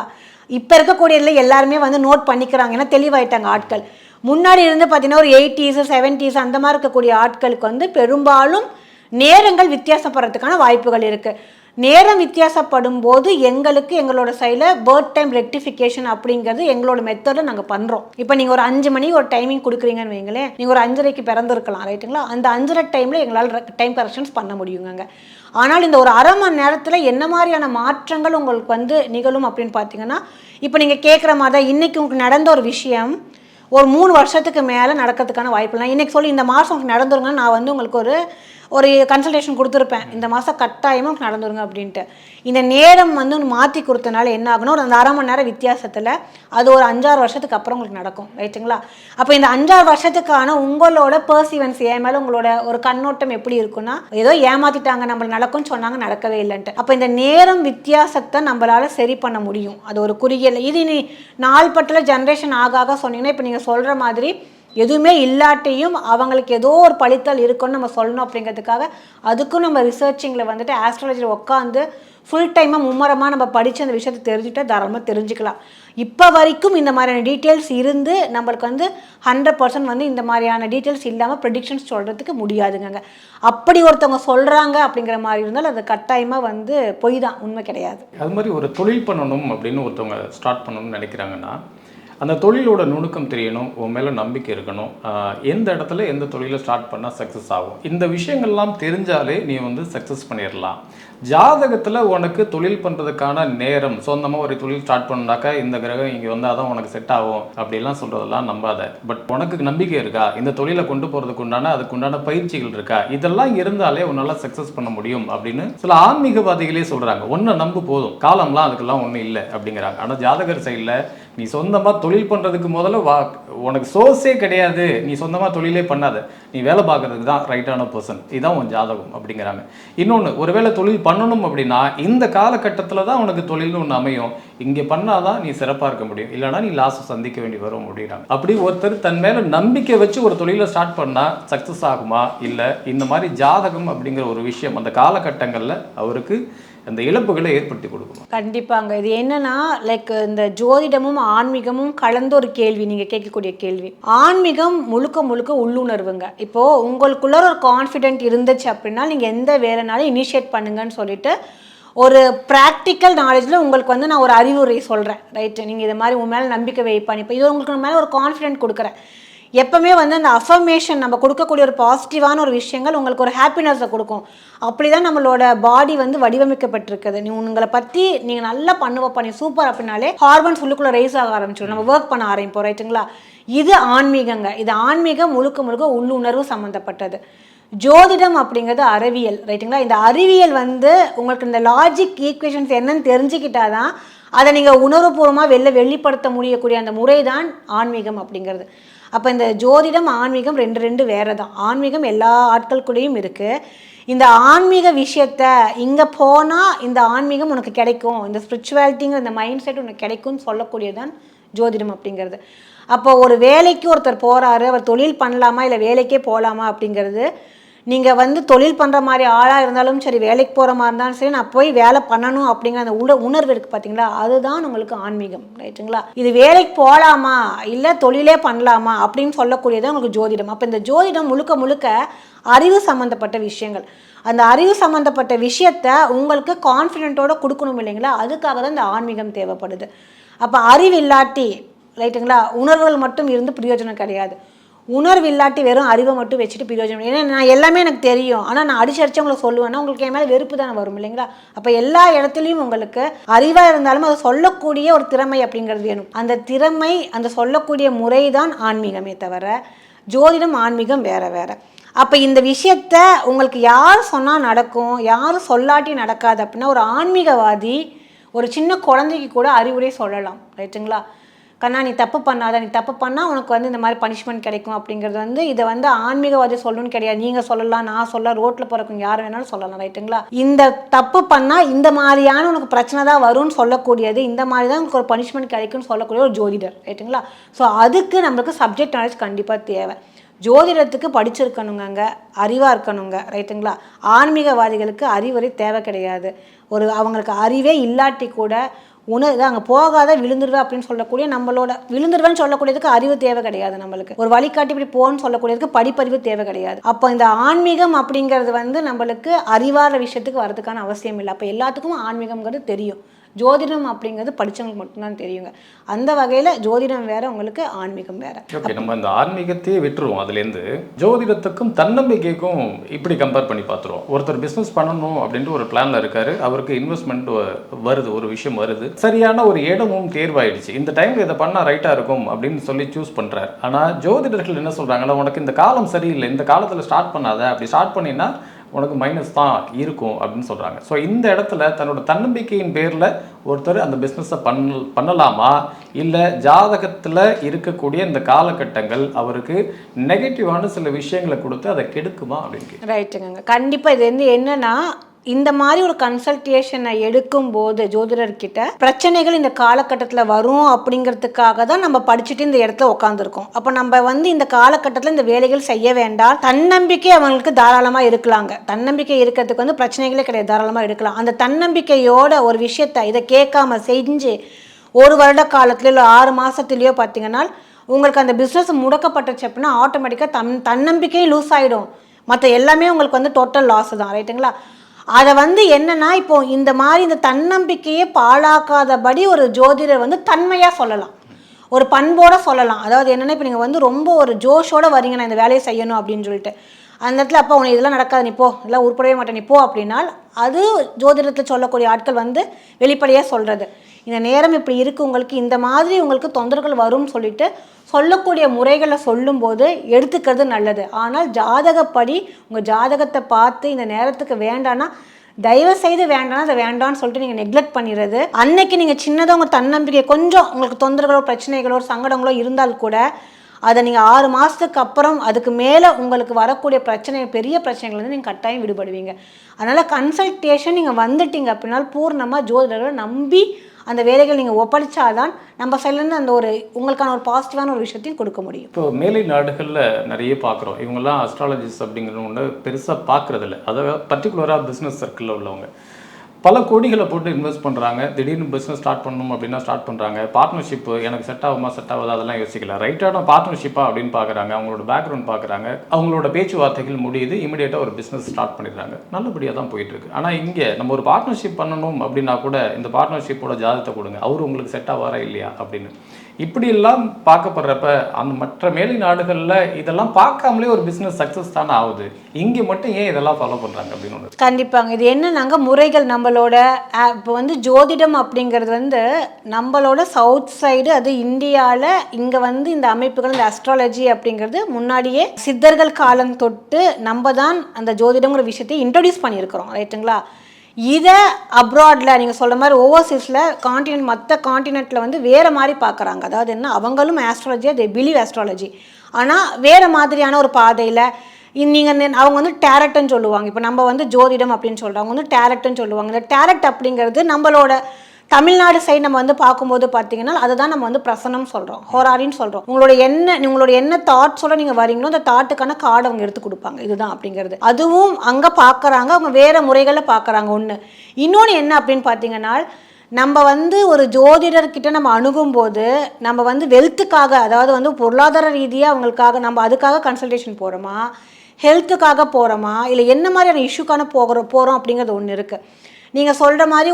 இப்போ இருக்கக்கூடியதில் எல்லாருமே வந்து நோட் பண்ணிக்கிறாங்க, ஏன்னா தெளிவாயிட்டாங்க ஆட்கள். முன்னாடி இருந்து பார்த்தீங்கன்னா ஒரு 80s 70s அந்த மாதிரி இருக்கக்கூடிய ஆட்களுக்கு வந்து பெரும்பாலும் நேரங்கள் வித்தியாசப்படுறதுக்கான வாய்ப்புகள் இருக்குது. நேரம் வித்தியாசப்படும் போது எங்களுக்கு எங்களோட சைடில் பேர்த் டைம் ரெக்டிஃபிகேஷன் அப்படிங்கிறது எங்களோட மெத்தடில் நாங்கள் பண்ணுறோம். இப்போ நீங்கள் ஒரு 5 மணி ஒரு டைமிங் கொடுக்குறீங்கன்னு வைங்களேன், நீங்கள் ஒரு 5:30க்கு பிறந்திருக்கலாம். ரைட்டுங்களா? அந்த 5:30 டைமில் எங்களால் டைம் கரெக்ஷன்ஸ் பண்ண முடியுங்க. ஆனால் இந்த ஒரு அரை மணி நேரத்தில் என்ன மாதிரியான மாற்றங்கள் உங்களுக்கு வந்து நிகழும் அப்படின்னு பார்த்தீங்கன்னா, இப்போ நீங்கள் கேட்குற மாதிரி தான் இன்றைக்கி உங்களுக்கு நடந்த ஒரு விஷயம் ஒரு 3 வருஷத்துக்கு மேலே நடக்கிறதுக்கான வாய்ப்பு. நான் இன்றைக்கி சொல்லி இந்த மாதம் உங்களுக்கு நடந்துருங்க, நான் வந்து உங்களுக்கு ஒரு கன்சல்டேஷன் கொடுத்துருப்பேன், இந்த மாதம் கட்டாயமாக நடந்துருங்க அப்படின்ட்டு. இந்த நேரம் வந்து மாற்றி கொடுத்தனால என்ன ஆகணும், ஒரு அந்த அரை மணி நேரம் வித்தியாசத்தில் அது ஒரு 5-6 வருஷத்துக்கு அப்புறம் உங்களுக்கு நடக்கும். ரைட்டுங்களா? அப்போ இந்த 5-6 வருஷத்துக்கான உங்களோட பர்சீவன்ஸ் ஏன் மேலே உங்களோட ஒரு கண்ணோட்டம் எப்படி இருக்குன்னா, ஏதோ ஏமாற்றிட்டாங்க, நம்மளை நடக்கும்னு சொன்னாங்க, நடக்கவே இல்லைன்ட்டு. அப்போ இந்த நேரம் வித்தியாசத்தை நம்மளால் சரி பண்ண முடியும். அது ஒரு குறுகிய இது நீ நாள்பட்டில் ஜென்ரேஷன் ஆக சொன்னீங்கன்னா, இப்போ நீங்கள் சொல்கிற மாதிரி எதுவுமே இல்லாட்டையும் அவங்களுக்கு ஏதோ ஒரு பழித்தல் இருக்குன்னு நம்ம சொல்லணும் அப்படிங்கிறதுக்காக அதுக்கும் நம்ம ரிசர்ச்சிங்கில் வந்துட்டு ஆஸ்ட்ராலஜியில் உட்காந்து ஃபுல் டைமாக மும்மரமாக நம்ம படித்து அந்த விஷயத்தை தெரிஞ்சுட்டா தாராளமாக தெரிஞ்சுக்கலாம். இப்போ வரைக்கும் இந்த மாதிரியான டீட்டெயில்ஸ் இருந்து நம்மளுக்கு வந்து 100% வந்து இந்த மாதிரியான டீட்டெயில்ஸ் இல்லாமல் ப்ரெடிக்ஷன்ஸ் சொல்கிறதுக்கு முடியாதுங்க. அப்படி ஒருத்தவங்க சொல்கிறாங்க அப்படிங்கிற மாதிரி இருந்தாலும் அது கட்டாயமாக வந்து பொய் தான், உண்மை கிடையாது. அது மாதிரி ஒரு தொழில் பண்ணணும் அப்படின்னு ஒருத்தவங்க ஸ்டார்ட் பண்ணணும்னு நினைக்கிறாங்கன்னா அந்த தொழிலோட நுணுக்கம் தெரியணும், உன் மேலே நம்பிக்கை இருக்கணும், எந்த இடத்துல எந்த தொழிலை ஸ்டார்ட் பண்ணால் சக்ஸஸ் ஆகும், இந்த விஷயங்கள்லாம் தெரிஞ்சாலே நீ வந்து சக்ஸஸ் பண்ணிடலாம். ஜாதகத்தில் உனக்கு தொழில் பண்ணுறதுக்கான நேரம், சொந்தமாக ஒரு தொழில் ஸ்டார்ட் பண்ணாக்கா இந்த கிரகம் இங்கே வந்தால் தான் உனக்கு செட் ஆகும் அப்படிலாம் சொல்கிறதெல்லாம் நம்பாத. பட் உனக்கு நம்பிக்கை இருக்கா, இந்த தொழிலை கொண்டு போகிறதுக்கு உண்டான அதுக்குண்டான பயிற்சிகள் இருக்கா, இதெல்லாம் இருந்தாலே உன்னால் சக்ஸஸ் பண்ண முடியும் அப்படின்னு சில ஆன்மீகவாதிகளே சொல்கிறாங்க. ஒன்றை நம்பு போதும், காலம்லாம் அதுக்கெல்லாம் ஒன்றும் இல்லை அப்படிங்கிறாங்க. ஆனால் ஜாதகர் சைடில் நீ சொந்தமாக தொழில் பண்ணுறதுக்கு முதல்ல உனக்கு சோர்ஸே கிடையாது, நீ சொந்தமாக தொழிலே பண்ணாத, நீ வேலை பார்க்குறதுக்கு தான் ரைட்டான பர்சன், இதுதான் உன் ஜாதகம் அப்படிங்கிறாங்க. இன்னொன்று, ஒருவேளை தொழில் பண்ணணும் அப்படின்னா இந்த காலகட்டத்தில் தான் உனக்கு தொழில்னு ஒன்று அமையும், இங்கே பண்ணாதான் நீ சிறப்பாக இருக்க முடியும், இல்லைனா நீ லாஸை சந்திக்க வேண்டி வரும் அப்படிங்கிறாங்க. அப்படி ஒருத்தர் தன் மேலே நம்பிக்கை வச்சு ஒரு தொழிலை ஸ்டார்ட் பண்ணால் சக்ஸஸ் ஆகுமா, இல்லை இந்த மாதிரி ஜாதகம் அப்படிங்கிற ஒரு விஷயம் அந்த காலகட்டங்களில் அவருக்கு அந்த இழப்புகளை ஏற்படுத்தி கொடுக்கணும்? கண்டிப்பாங்க. இது என்னன்னா லைக் இந்த ஜோதிடமும் ஆன்மீகமும் கலந்த ஒரு கேள்வி, நீங்க கேட்கக்கூடிய கேள்வி. ஆன்மீகம் முழுக்க முழுக்க உள்ளுணர்வுங்க. இப்போ உங்களுக்குள்ள ஒரு கான்ஃபிடென்ட் இருந்துச்சு அப்படின்னா நீங்க எந்த வேலைனாலும் இனிஷியேட் பண்ணுங்கன்னு சொல்லிட்டு ஒரு ப்ராக்டிக்கல் நாலேஜில் உங்களுக்கு வந்து நான் ஒரு அறிவுரை சொல்கிறேன், ரைட்டு? நீங்கள் இது மாதிரி உன் மேலே நம்பிக்கை வைப்பான், இப்போ இது உங்களுக்கு மேலே ஒரு கான்ஃபிடென்ட் கொடுக்குறேன். எப்பவுமே வந்து அந்த அஃபர்மேஷன் நம்ம கொடுக்கக்கூடிய ஒரு பாசிட்டிவான ஒரு விஷயங்கள் உங்களுக்கு ஒரு ஹாப்பினஸை கொடுக்கும். அப்படி தான் நம்மளோட பாடி வந்து வடிவமைக்கப்பட்டிருக்குது. உங்களை பற்றி நீங்கள் நல்லா பண்ணுவப்பா, நீ சூப்பர் அப்படின்னாலே ஹார்மோன்ஸ் உள்ளுக்குள்ளே ரைஸ் ஆக ஆரம்பிச்சிடும், நம்ம ஒர்க் பண்ண ஆரம்பிப்போம், ரைட்டுங்களா? இது ஆன்மீகங்க. இது ஆன்மீகம் முழுக்க முழுக்க உள்ளுணர்வு சம்மந்தப்பட்டது. ஜோதிடம் அப்படிங்கிறது அறிவியல், ரைட்டுங்களா? இந்த அறிவியல் வந்து உங்களுக்கு இந்த லாஜிக் ஈக்குவேஷன்ஸ் என்னன்னு தெரிஞ்சுக்கிட்டாதான் அதை நீங்கள் உணர்வுபூர்வமாக வெளிப்படுத்த முடியக்கூடிய அந்த முறை தான் ஆன்மீகம் அப்படிங்கிறது. அப்போ இந்த ஜோதிடம் ஆன்மீகம் ரெண்டு வேறு தான். ஆன்மீகம் எல்லா ஆட்கள் கூடயும் இருக்குது. இந்த ஆன்மீக விஷயத்த இங்கே போனால் இந்த ஆன்மீகம் உனக்கு கிடைக்கும், இந்த ஸ்பிரிச்சுவாலிட்டிங்கிற இந்த மைண்ட் செட் உனக்கு கிடைக்கும்னு சொல்லக்கூடியதான் ஜோதிடம் அப்படிங்கிறது. அப்போ ஒரு வேலைக்கு ஒருத்தர் போகிறாரு, அவர் தொழில் பண்ணலாமா இல்லை வேலைக்கே போகலாமா அப்படிங்கிறது, நீங்கள் வந்து தொழில் பண்ணுற மாதிரி ஆளாக இருந்தாலும் சரி, வேலைக்கு போகிற மாதிரி இருந்தாலும் சரி, நான் போய் வேலை பண்ணணும் அப்படிங்கிற அந்த உணர்வு இருக்குது பார்த்தீங்களா, அதுதான் உங்களுக்கு ஆன்மீகம், ரைட்டுங்களா? இது வேலைக்கு போகலாமா இல்லை தொழிலே பண்ணலாமா அப்படின்னு சொல்லக்கூடியதான் உங்களுக்கு ஜோதிடம். அப்போ இந்த ஜோதிடம் முழுக்க முழுக்க அறிவு சம்மந்தப்பட்ட விஷயங்கள். அந்த அறிவு சம்மந்தப்பட்ட விஷயத்த உங்களுக்கு கான்ஃபிடென்ட்டோட கொடுக்கணும் இல்லைங்களா, அதுக்காக தான் இந்த ஆன்மீகம் தேவைப்படுது. அப்போ அறிவு இல்லாட்டி, ரைட்டுங்களா, உணர்வுகள் மட்டும் இருந்து பிரயோஜனம் கிடையாது. உணர்வு இல்லாட்டி வெறும் அறிவை மட்டும் வச்சுட்டு பிரயோஜனம். ஏன்னா நான் எல்லாமே எனக்கு தெரியும், ஆனால் நான் அடிச்சு உங்களுக்கு சொல்லுவேன்னா உங்களுக்கு என் மேலே வெறுப்பு தானே வரும் இல்லைங்களா? அப்போ எல்லா இடத்துலையும் உங்களுக்கு அறிவாக இருந்தாலும் அதை சொல்லக்கூடிய ஒரு திறமை அப்படிங்கிறது வேணும். அந்த திறமை, அந்த சொல்லக்கூடிய முறை தான் ஆன்மீகமே தவிர ஜோதிடம் ஆன்மீகம் வேற வேற. அப்போ இந்த விஷயத்த உங்களுக்கு யார் சொன்னால் நடக்கும், யார் சொல்லாட்டி நடக்காது அப்படின்னா ஒரு ஆன்மீகவாதி ஒரு சின்ன குழந்தைக்கு கூட அறிவுரை சொல்லலாம், ரைட்டுங்களா? கண்ணா நீ தப்பு பண்ணாத, நீ தப்பு பண்ணால் உனக்கு வந்து இந்த மாதிரி பனிஷ்மெண்ட் கிடைக்கும் அப்படிங்கிறது வந்து இதை வந்து ஆன்மீகவாதி சொல்லணும்னு கிடையாது. நீங்கள் சொல்லலாம், நான் சொல்ல, ரோட்டில் போகிறவங்க யார் வேணாலும் சொல்லலாம், ரைட்டுங்களா? இந்த தப்பு பண்ணால் இந்த மாதிரியான உனக்கு பிரச்சனை தான் வரும்னு சொல்லக்கூடியது, இந்த மாதிரி தான் உங்களுக்கு ஒரு பனிஷ்மெண்ட் கிடைக்கும்னு சொல்லக்கூடிய ஒரு ஜோதிடர், ரைட்டுங்களா? ஸோ அதுக்கு நம்மளுக்கு சப்ஜெக்ட் நாலேஜ் கண்டிப்பாக தேவை. ஜோதிடத்துக்கு படிச்சிருக்கணுங்க, அறிவாக இருக்கணுங்க, ரைட்டுங்களா? ஆன்மீகவாதிகளுக்கு அறிவுரை தேவை கிடையாது. அவங்களுக்கு அறிவே இல்லாட்டி கூட உணர்வு அங்கே போகாத விழுந்துருவேன் அப்படின்னு சொல்லக்கூடிய நம்மளோட விழுந்துருவேன்னு சொல்லக்கூடியதுக்கு அறிவு தேவை கிடையாது. நம்மளுக்கு ஒரு வழிகாட்டி இப்படி போன்னு சொல்லக்கூடியதுக்கு படிப்பறிவு தேவை கிடையாது. அப்போ இந்த ஆன்மீகம் அப்படிங்கிறது வந்து நம்மளுக்கு அறிவார விஷயத்துக்கு வரதுக்கான அவசியம் இல்லை. அப்போ எல்லாத்துக்கும் ஆன்மீகம்ங்கிறது தெரியும். ஜோதிடம் அப்படிங்கிறது படித்தவங்களுக்கு மட்டும்தான் தெரியுங்க. அந்த வகையில் ஜோதிடம் வேற, உங்களுக்கு ஆன்மீகம் வேற. ஓகே, நம்ம இந்த ஆன்மீகத்தையே விட்டுருவோம். அதுலேருந்து ஜோதிடத்துக்கும் தன்னம்பிக்கைக்கும் இப்படி கம்பேர் பண்ணி பார்த்துருவோம். ஒருத்தர் பிஸ்னஸ் பண்ணணும் அப்படின்ட்டு ஒரு பிளானில் இருக்காரு, அவருக்கு இன்வெஸ்ட்மெண்ட் வருது, ஒரு விஷயம் வருது, சரியான ஒரு இடமும் தேர்வாயிடுச்சு, இந்த டைமில் இதை பண்ணால் ரைட்டாக இருக்கும் அப்படின்னு சொல்லி சூஸ் பண்ணுறாரு. ஆனால் ஜோதிடர்கள் என்ன சொல்கிறாங்கன்னா, உனக்கு இந்த காலம் சரியில்லை, இந்த காலத்தில் ஸ்டார்ட் பண்ணாத, அப்படி ஸ்டார்ட் பண்ணினா உனக்கு மைனஸ் தான் இருக்கும் அப்படின்னு சொல்கிறாங்க. ஸோ இந்த இடத்துல தன்னோட தன்னம்பிக்கையின் பேரில் ஒருத்தர் அந்த பிஸ்னஸை பண்ணலாமா, இல்லை ஜாதகத்தில் இருக்கக்கூடிய இந்த காலகட்டங்கள் அவருக்கு நெகட்டிவான சில விஷயங்களை கொடுத்து அதை கெடுக்குமா அப்படின்னு? ரைட்டுங்க. கண்டிப்பாக இது வந்து என்னன்னா, இந்த மாதிரி ஒரு கன்சல்டேஷனை எடுக்கும்போது ஜோதிடர்கிட்ட பிரச்சனைகள் இந்த காலகட்டத்தில் வரும் அப்படிங்கிறதுக்காக தான் நம்ம படிச்சுட்டு இந்த இடத்துல உட்காந்துருக்கோம். அப்போ நம்ம வந்து இந்த காலகட்டத்தில் இந்த வேலைகள் செய்ய வேண்டாம், தன்னம்பிக்கை அவங்களுக்கு தாராளமாக இருக்கலாங்க. தன்னம்பிக்கை இருக்கிறதுக்கு வந்து பிரச்சனைகளே கிடையாது, தாராளமாக எடுக்கலாம். அந்த தன்னம்பிக்கையோட ஒரு விஷயத்தை இதை கேட்காம செஞ்சு ஒரு வருட காலத்துலையோ இல்லை 6 மாதத்துலேயோ பார்த்தீங்கன்னா உங்களுக்கு அந்த பிஸ்னஸ் முடக்கப்பட்டுச்சு அப்படின்னா ஆட்டோமேட்டிக்காக தன்னம்பிக்கையும் லூஸ் ஆகிடும். மற்ற எல்லாமே உங்களுக்கு வந்து டோட்டல் லாஸ் தான், ரைட்டுங்களா? அதை வந்து என்னன்னா, இப்போ இந்த மாதிரி இந்த தன்னம்பிக்கையை பாழாக்காதபடி ஒரு ஜோதிடர் வந்து தன்மையாக சொல்லலாம், ஒரு பண்போடு சொல்லலாம். அதாவது என்னென்னா, இப்போ நீங்கள் வந்து ரொம்ப ஒரு ஜோஷோடு வரீங்க, நான் இந்த வேலையை செய்யணும் அப்படின்னு சொல்லிட்டு, அந்த இடத்துல அப்போ உனக்கு இதெல்லாம் நடக்காது, நீ போ, இதெல்லாம் உருப்படவே மாட்டேன், நீ போ அப்படின்னால் அது ஜோதிடத்தில் சொல்லக்கூடிய ஆட்கள் வந்து வெளிப்படையாக சொல்கிறது. இந்த நேரம் இப்படி இருக்குது, உங்களுக்கு இந்த மாதிரி உங்களுக்கு தொந்தரவுகள் வரும்னு சொல்லிட்டு சொல்லக்கூடிய முறைகளை சொல்லும்போது எடுத்துக்கிறது நல்லது. ஆனால் ஜாதகப்படி உங்கள் ஜாதகத்தை பார்த்து இந்த நேரத்துக்கு வேண்டான்னா தயவு செய்து வேண்டாம் அதை வேண்டாம்னு சொல்லிட்டு நீங்கள் நெக்லெக்ட் பண்ணிடுறது. அன்னைக்கு நீங்கள் சின்னதாக உங்கள் தன்னம்பிக்கை கொஞ்சம் உங்களுக்கு தொந்தரவுகளோ பிரச்சனைகளோ சங்கடங்களோ இருந்தால் கூட அதை நீங்கள் 6 மாதத்துக்கு அப்புறம் அதுக்கு மேலே உங்களுக்கு வரக்கூடிய பெரிய பிரச்சனைகள் வந்து நீங்கள் கட்டாயம் விடுபடுவீங்க. அதனால் கன்சல்டேஷன் நீங்கள் வந்துட்டீங்க அப்படின்னா பூர்ணமாக ஜோதிடரை நம்பி அந்த வேலைகள் நீங்கள் ஒப்படைச்சாதான் நம்ம சைட்லேருந்து அந்த ஒரு உங்களுக்கான ஒரு பாசிட்டிவான ஒரு விஷயத்தையும் கொடுக்க முடியும். இப்போ மேலை நாடுகளில் நிறைய பார்க்குறோம், இவங்கெல்லாம் அஸ்ட்ராலஜிஸ்ட் அப்படிங்கிற ஒன்று பெருசாக பார்க்குறதில்ல. அதை பர்டிகுலராக பிஸ்னஸ் சர்க்கிளில் உள்ளவங்க பல கோடிகளை போட்டு இன்வெஸ்ட் பண்ணுறாங்க. திடீர்னு பிஸ்னஸ் ஸ்டார்ட் பண்ணணும் அப்படின்னா ஸ்டார்ட் பண்ணுறாங்க. பார்ட்னர்ஷிப்பு எனக்கு செட் ஆகுமா செட் ஆகாது அதெல்லாம் யோசிக்கல. ரைட்டான பார்ட்னர்ஷிப்பாக அப்படின்னு பார்க்குறாங்க. அவங்களோட பேக்ரவுண்ட் பார்க்குறாங்க. அவங்களோட பேச்சுவார்த்தைகள் முடியுது, இமீடியட்டாக ஒரு பிஸ்னஸ் ஸ்டார்ட் பண்ணிடுறாங்க. நல்லபடியாக தான் போயிட்டுருக்கு. ஆனால் இங்கே நம்ம ஒரு பார்ட்னர்ஷிப் பண்ணணும் அப்படின்னா கூட இந்த பார்ட்னர்ஷிப்போட ஜாதகத்தை கொடுங்க, அவர் உங்களுக்கு செட் ஆவாரா இல்லையா அப்படின்னு இப்படியெல்லாம் பார்க்கப்படுறப்ப அந்த மற்ற மேலை நாடுகளில் இதெல்லாம் பார்க்காமலே ஒரு பிஸ்னஸ் சக்ஸஸ் தானே ஆகுது. இங்கே மட்டும் ஏன் இதெல்லாம் ஃபாலோ பண்ணுறாங்க அப்படின்னு ஒன்று. கண்டிப்பாங்க. இது என்னன்னாங்க முறைகள் நம்மளோட இப்போ வந்து ஜோதிடம் அப்படிங்கிறது வந்து நம்மளோட சவுத் சைடு, அது இந்தியாவில் இங்கே வந்து இந்த அமைப்புகள் இந்த அஸ்ட்ராலஜி அப்படிங்கிறது முன்னாடியே சித்தர்கள் காலம் தொட்டு நம்ம தான் அந்த ஜோதிடங்கிற விஷயத்தை இன்ட்ரடியூஸ் பண்ணியிருக்கிறோம். ரைட்டுங்களா? இதை அப்ராடில் நீங்கள் சொல்கிற மாதிரி ஓவர்சீஸில் மற்ற காண்டினென்ட்டில் வந்து வேறு மாதிரி பார்க்குறாங்க. அதாவது என்ன, அவங்களும் ஆஸ்ட்ராலஜியாக தே பிலீவ் ஆஸ்ட்ராலஜி, ஆனால் வேறு மாதிரியான ஒரு பாதையில் நீங்கள் அவங்க வந்து டேரக்ட்னு சொல்லுவாங்க. இப்போ நம்ம வந்து ஜோதிடம் அப்படின்னு சொல்கிறோம், அவங்க வந்து டேரக்ட்னு சொல்லுவாங்க. இந்த டேரக்ட் அப்படிங்கிறது நம்மளோட தமிழ்நாடு சைடு நம்ம வந்து பார்க்கும்போது பார்த்தீங்கன்னா அதை தான் நம்ம வந்து பிரசனம் சொல்கிறோம், ஹோராரின்னு சொல்கிறோம். உங்களோட என்ன தாட்ஸோட நீங்கள் வரீங்களோ அந்த தாட்டுக்கான கார்டு அவங்க எடுத்து கொடுப்பாங்க, இதுதான் அப்படிங்கிறது. அதுவும் அங்கே பார்க்குறாங்க, அவங்க வேறு முறைகளில் பார்க்குறாங்க. ஒன்று இன்னொன்று என்ன அப்படின்னு பார்த்தீங்கன்னா, நம்ம வந்து ஒரு ஜோதிடர்கிட்ட நம்ம அணுகும்போது நம்ம வந்து வெல்த்துக்காக, அதாவது வந்து பொருளாதார ரீதியாக அவங்களுக்காக நம்ம அதுக்காக கன்சல்டேஷன் போகிறோமா, ஹெல்த்துக்காக போகிறோமா, இல்லை என்ன மாதிரியான இஷ்யூக்கான போகிறோம் அப்படிங்கிறது ஒன்று இருக்குது. நீங்கள் சொல்கிற மாதிரி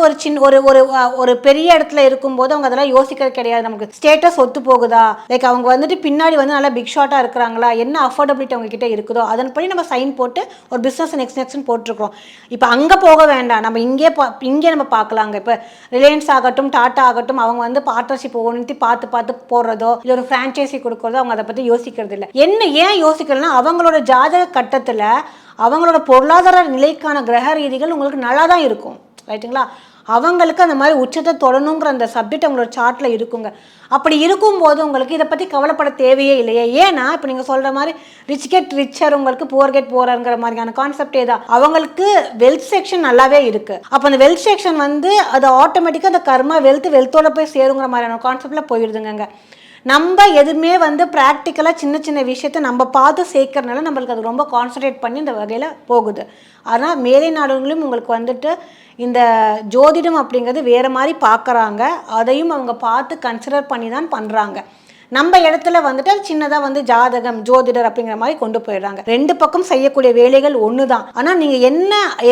ஒரு ஒரு பெரிய இடத்துல இருக்கும்போது அவங்க அதெல்லாம் யோசிக்கிறது கிடையாது. நமக்கு ஸ்டேட்டஸ் ஒத்து போகுதா, லைக் அவங்க வந்துட்டு பின்னாடி வந்து நல்லா பிக் ஷாட்டாக இருக்கிறாங்களா, என்ன அஃபோர்டபிலிட்டி அவங்க கிட்ட இருக்குதோ அதன்படி நம்ம சைன் போட்டு ஒரு பிஸ்னஸ் நெக்ஸ்ட்னு போட்டிருக்கிறோம். இப்போ அங்கே போக வேண்டாம், நம்ம இங்கே நம்ம பார்க்கலாங்க. இப்போ ரிலையன்ஸ் ஆகட்டும், டாட்டா ஆகட்டும், அவங்க வந்து பார்ட்னர்ஷிப் ஒன்று பார்த்து போடுறதோ இல்லை ஒரு ஃப்ரான்ச்சைசி கொடுக்குறதோ அவங்க அதை பற்றி யோசிக்கிறது இல்லை. ஏன் யோசிக்கிறதுனா அவங்களோட ஜாதக கட்டத்தில் அவங்களோட பொருளாதார நிலைக்கான கிரக ரீதிகள் உங்களுக்கு நல்லா தான் இருக்கும். ரைட்டுங்களா? அவங்களுக்கு அந்த மாதிரி உச்சத்தை தொடணுங்கிற அந்த சப்ஜெக்ட் அவங்களோட சார்ட்டில் இருக்குங்க. அப்படி இருக்கும்போது உங்களுக்கு இதை பற்றி கவலைப்பட தேவையே இல்லையே. ஏன்னா இப்போ நீங்கள் சொல்கிற மாதிரி ரிச் கெட் ரிச்சர், உங்களுக்கு புவர் கெட் புவர்ங்கிற மாதிரியான கான்செப்டே தான். அவங்களுக்கு வெல்த் செக்ஷன் நல்லாவே இருக்குது. அப்போ அந்த வெல்த் செக்ஷன் வந்து அது ஆட்டோமேட்டிக்காக அந்த கர்மா வெல்த்தோட போய் சேருங்கிற மாதிரியான கான்செப்டில் போயிடுதுங்க. நம்ம எதுவுமே வந்து ப்ராக்டிக்கலாக சின்ன விஷயத்தை நம்ம பார்த்து சேர்க்கறதுனால நம்மளுக்கு அது ரொம்ப கான்சன்ட்ரேட் பண்ணி இந்த வகையில் போகுது. ஆனால் மேலை நாடுகளிலும் உங்களுக்கு வந்துட்டு இந்த ஜோதிடம் அப்படிங்கிறது வேறு மாதிரி பார்க்குறாங்க. அதையும் அவங்க பார்த்து கன்சிடர் பண்ணி தான் பண்ணுறாங்க. நம்ம இடத்துல வந்துட்டு அது சின்னதாக வந்து ஜாதகம் ஜோதிடர் அப்படிங்கிற மாதிரி கொண்டு போயிடுறாங்க. ரெண்டு பக்கம் செய்யக்கூடிய வேலைகள் ஒன்று தான். ஆனால் நீங்கள்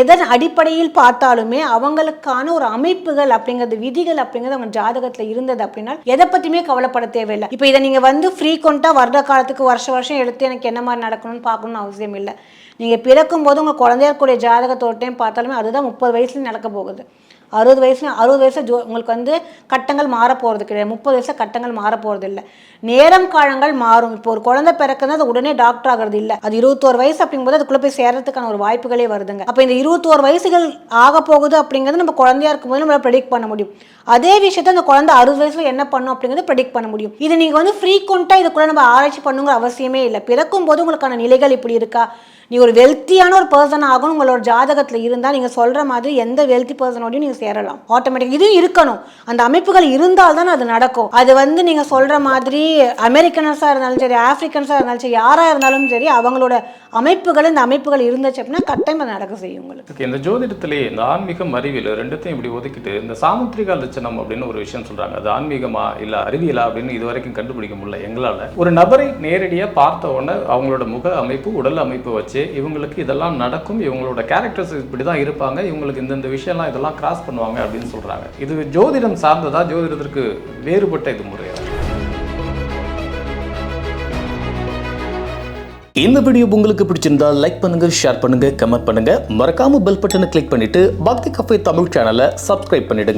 எதன் அடிப்படையில் பார்த்தாலுமே அவங்களுக்கான ஒரு அமைப்புகள் அப்படிங்கிறது, விதிகள் அப்படிங்கிறது அவங்க ஜாதகத்தில் இருந்தது அப்படின்னா எதை பற்றியுமே கவலைப்பட தேவையில்லை. இப்போ இதை நீங்கள் வந்து ஃப்ரீக்வெண்ட்டாக வருட காலத்துக்கு வருஷம் எடுத்து எனக்கு என்ன மாதிரி நடக்கணும்னு பார்க்கணும்னு அவசியம் இல்லை. நீங்கள் பிறக்கும் போது உங்கள் குழந்தையா இருக்கக்கூடிய ஜாதகத்தோட்டையும் பார்த்தாலுமே அதுதான் 30 வயசுல நடக்க போகுது. 60 வயசுல உங்களுக்கு வந்து கட்டங்கள் மாற போகிறது கிடையாது. 30 வயசுல கட்டங்கள் மாற போகிறது இல்லை. நேரம் காலங்கள் மாறும். இப்போ ஒரு குழந்தை பிறக்குன்னா அது உடனே டாக்டர் ஆகிறது இல்லை. அது 21 வயசு அப்படிங்கும்போது அதுக்குள்ளே போய் சேர்றதுக்கான ஒரு வாய்ப்புகளே வருதுங்க. அப்போ இந்த 21 வயசுகள் ஆக போகுது அப்படிங்கிறது நம்ம குழந்தையா இருக்கும்போது நம்மளால் ப்ரெடிக்ட் பண்ண முடியும். அதே விஷயத்த அந்த குழந்தை 60 வயசுல என்ன பண்ணும் அப்படிங்கிறது ப்ரெடிக்ட் பண்ண முடியும். இது நீங்கள் வந்து ஃப்ரீக்வெண்ட்டாக இதுக்குள்ள நம்ம ஆராய்ச்சி பண்ணுங்கிற அவசியமே இல்லை. பிறக்கும் போது உங்களுக்கான நிலைகள் இப்படி இருக்கா, நீ ஒரு வெல்த்தியான ஒரு பர்சன் ஆகணும் உங்களோட ஜாதகத்தில் இருந்தால் நீங்கள் சொல்கிற மாதிரி எந்த வெல்த்தி பர்சனோடையும் நீங்கள் சேரலாம். ஆட்டோமேட்டிக் இதுவும் இருக்கணும். அந்த அமைப்புகள் இருந்தால் தான் அது நடக்கும். அது வந்து நீங்கள் சொல்கிற மாதிரி அமெரிக்கன்ஸாக இருந்தாலும் சரி, ஆஃப்ரிக்கன்ஸாக இருந்தாலும் சரி, யாராக இருந்தாலும் சரி, அவங்களோட அமைப்புகள் இந்த அமைப்புகள் இருந்துச்சு அப்படின்னா கட்டாயம் அது நடக்க செய்யும் உங்களுக்கு. இந்த ஜோதிடத்திலேயே இந்த ஆன்மீகம் அறிவியல் ரெண்டுத்தையும் இப்படி ஒதுக்கிட்டு இந்த சாமுத்திரிகா லட்சணம் அப்படின்னு ஒரு விஷயம் சொல்கிறாங்க. அது ஆன்மீகமா இல்லை அறிவியலா அப்படின்னு இது வரைக்கும் கண்டுபிடிக்க முடியல எங்களால். ஒரு நபரை நேரடியாக பார்த்த உடனே அவங்களோட முக அமைப்பு, உடல் அமைப்பு வச்சு இவங்களுக்கு இதெல்லாம் நடக்கும், இவங்களோட கேரக்டர்ஸ் இப்படி தான் இருப்பாங்க, இவங்களுக்கு இந்த விஷயம்லாம் இதெல்லாம் கிராஸ் பண்ணுவாங்க அப்படின்னு சொல்கிறாங்க. இது ஜோதிடம் சார்ந்ததா, ஜோதிடத்திற்கு வேறுபட்ட இது முறையா? இந்த வீடியோ உங்களுக்கு பிடிச்சிருந்தா லைக் பண்ணுங்க, ஷேர் பண்ணுங்க, கமெண்ட் பண்ணுங்க. மறக்காம பெல் பட்டனை கிளிக் பண்ணிட்டு பக்தி கஃபே தமிழ் சேனலை சப்ஸ்கிரைப் பண்ணிடுங்க.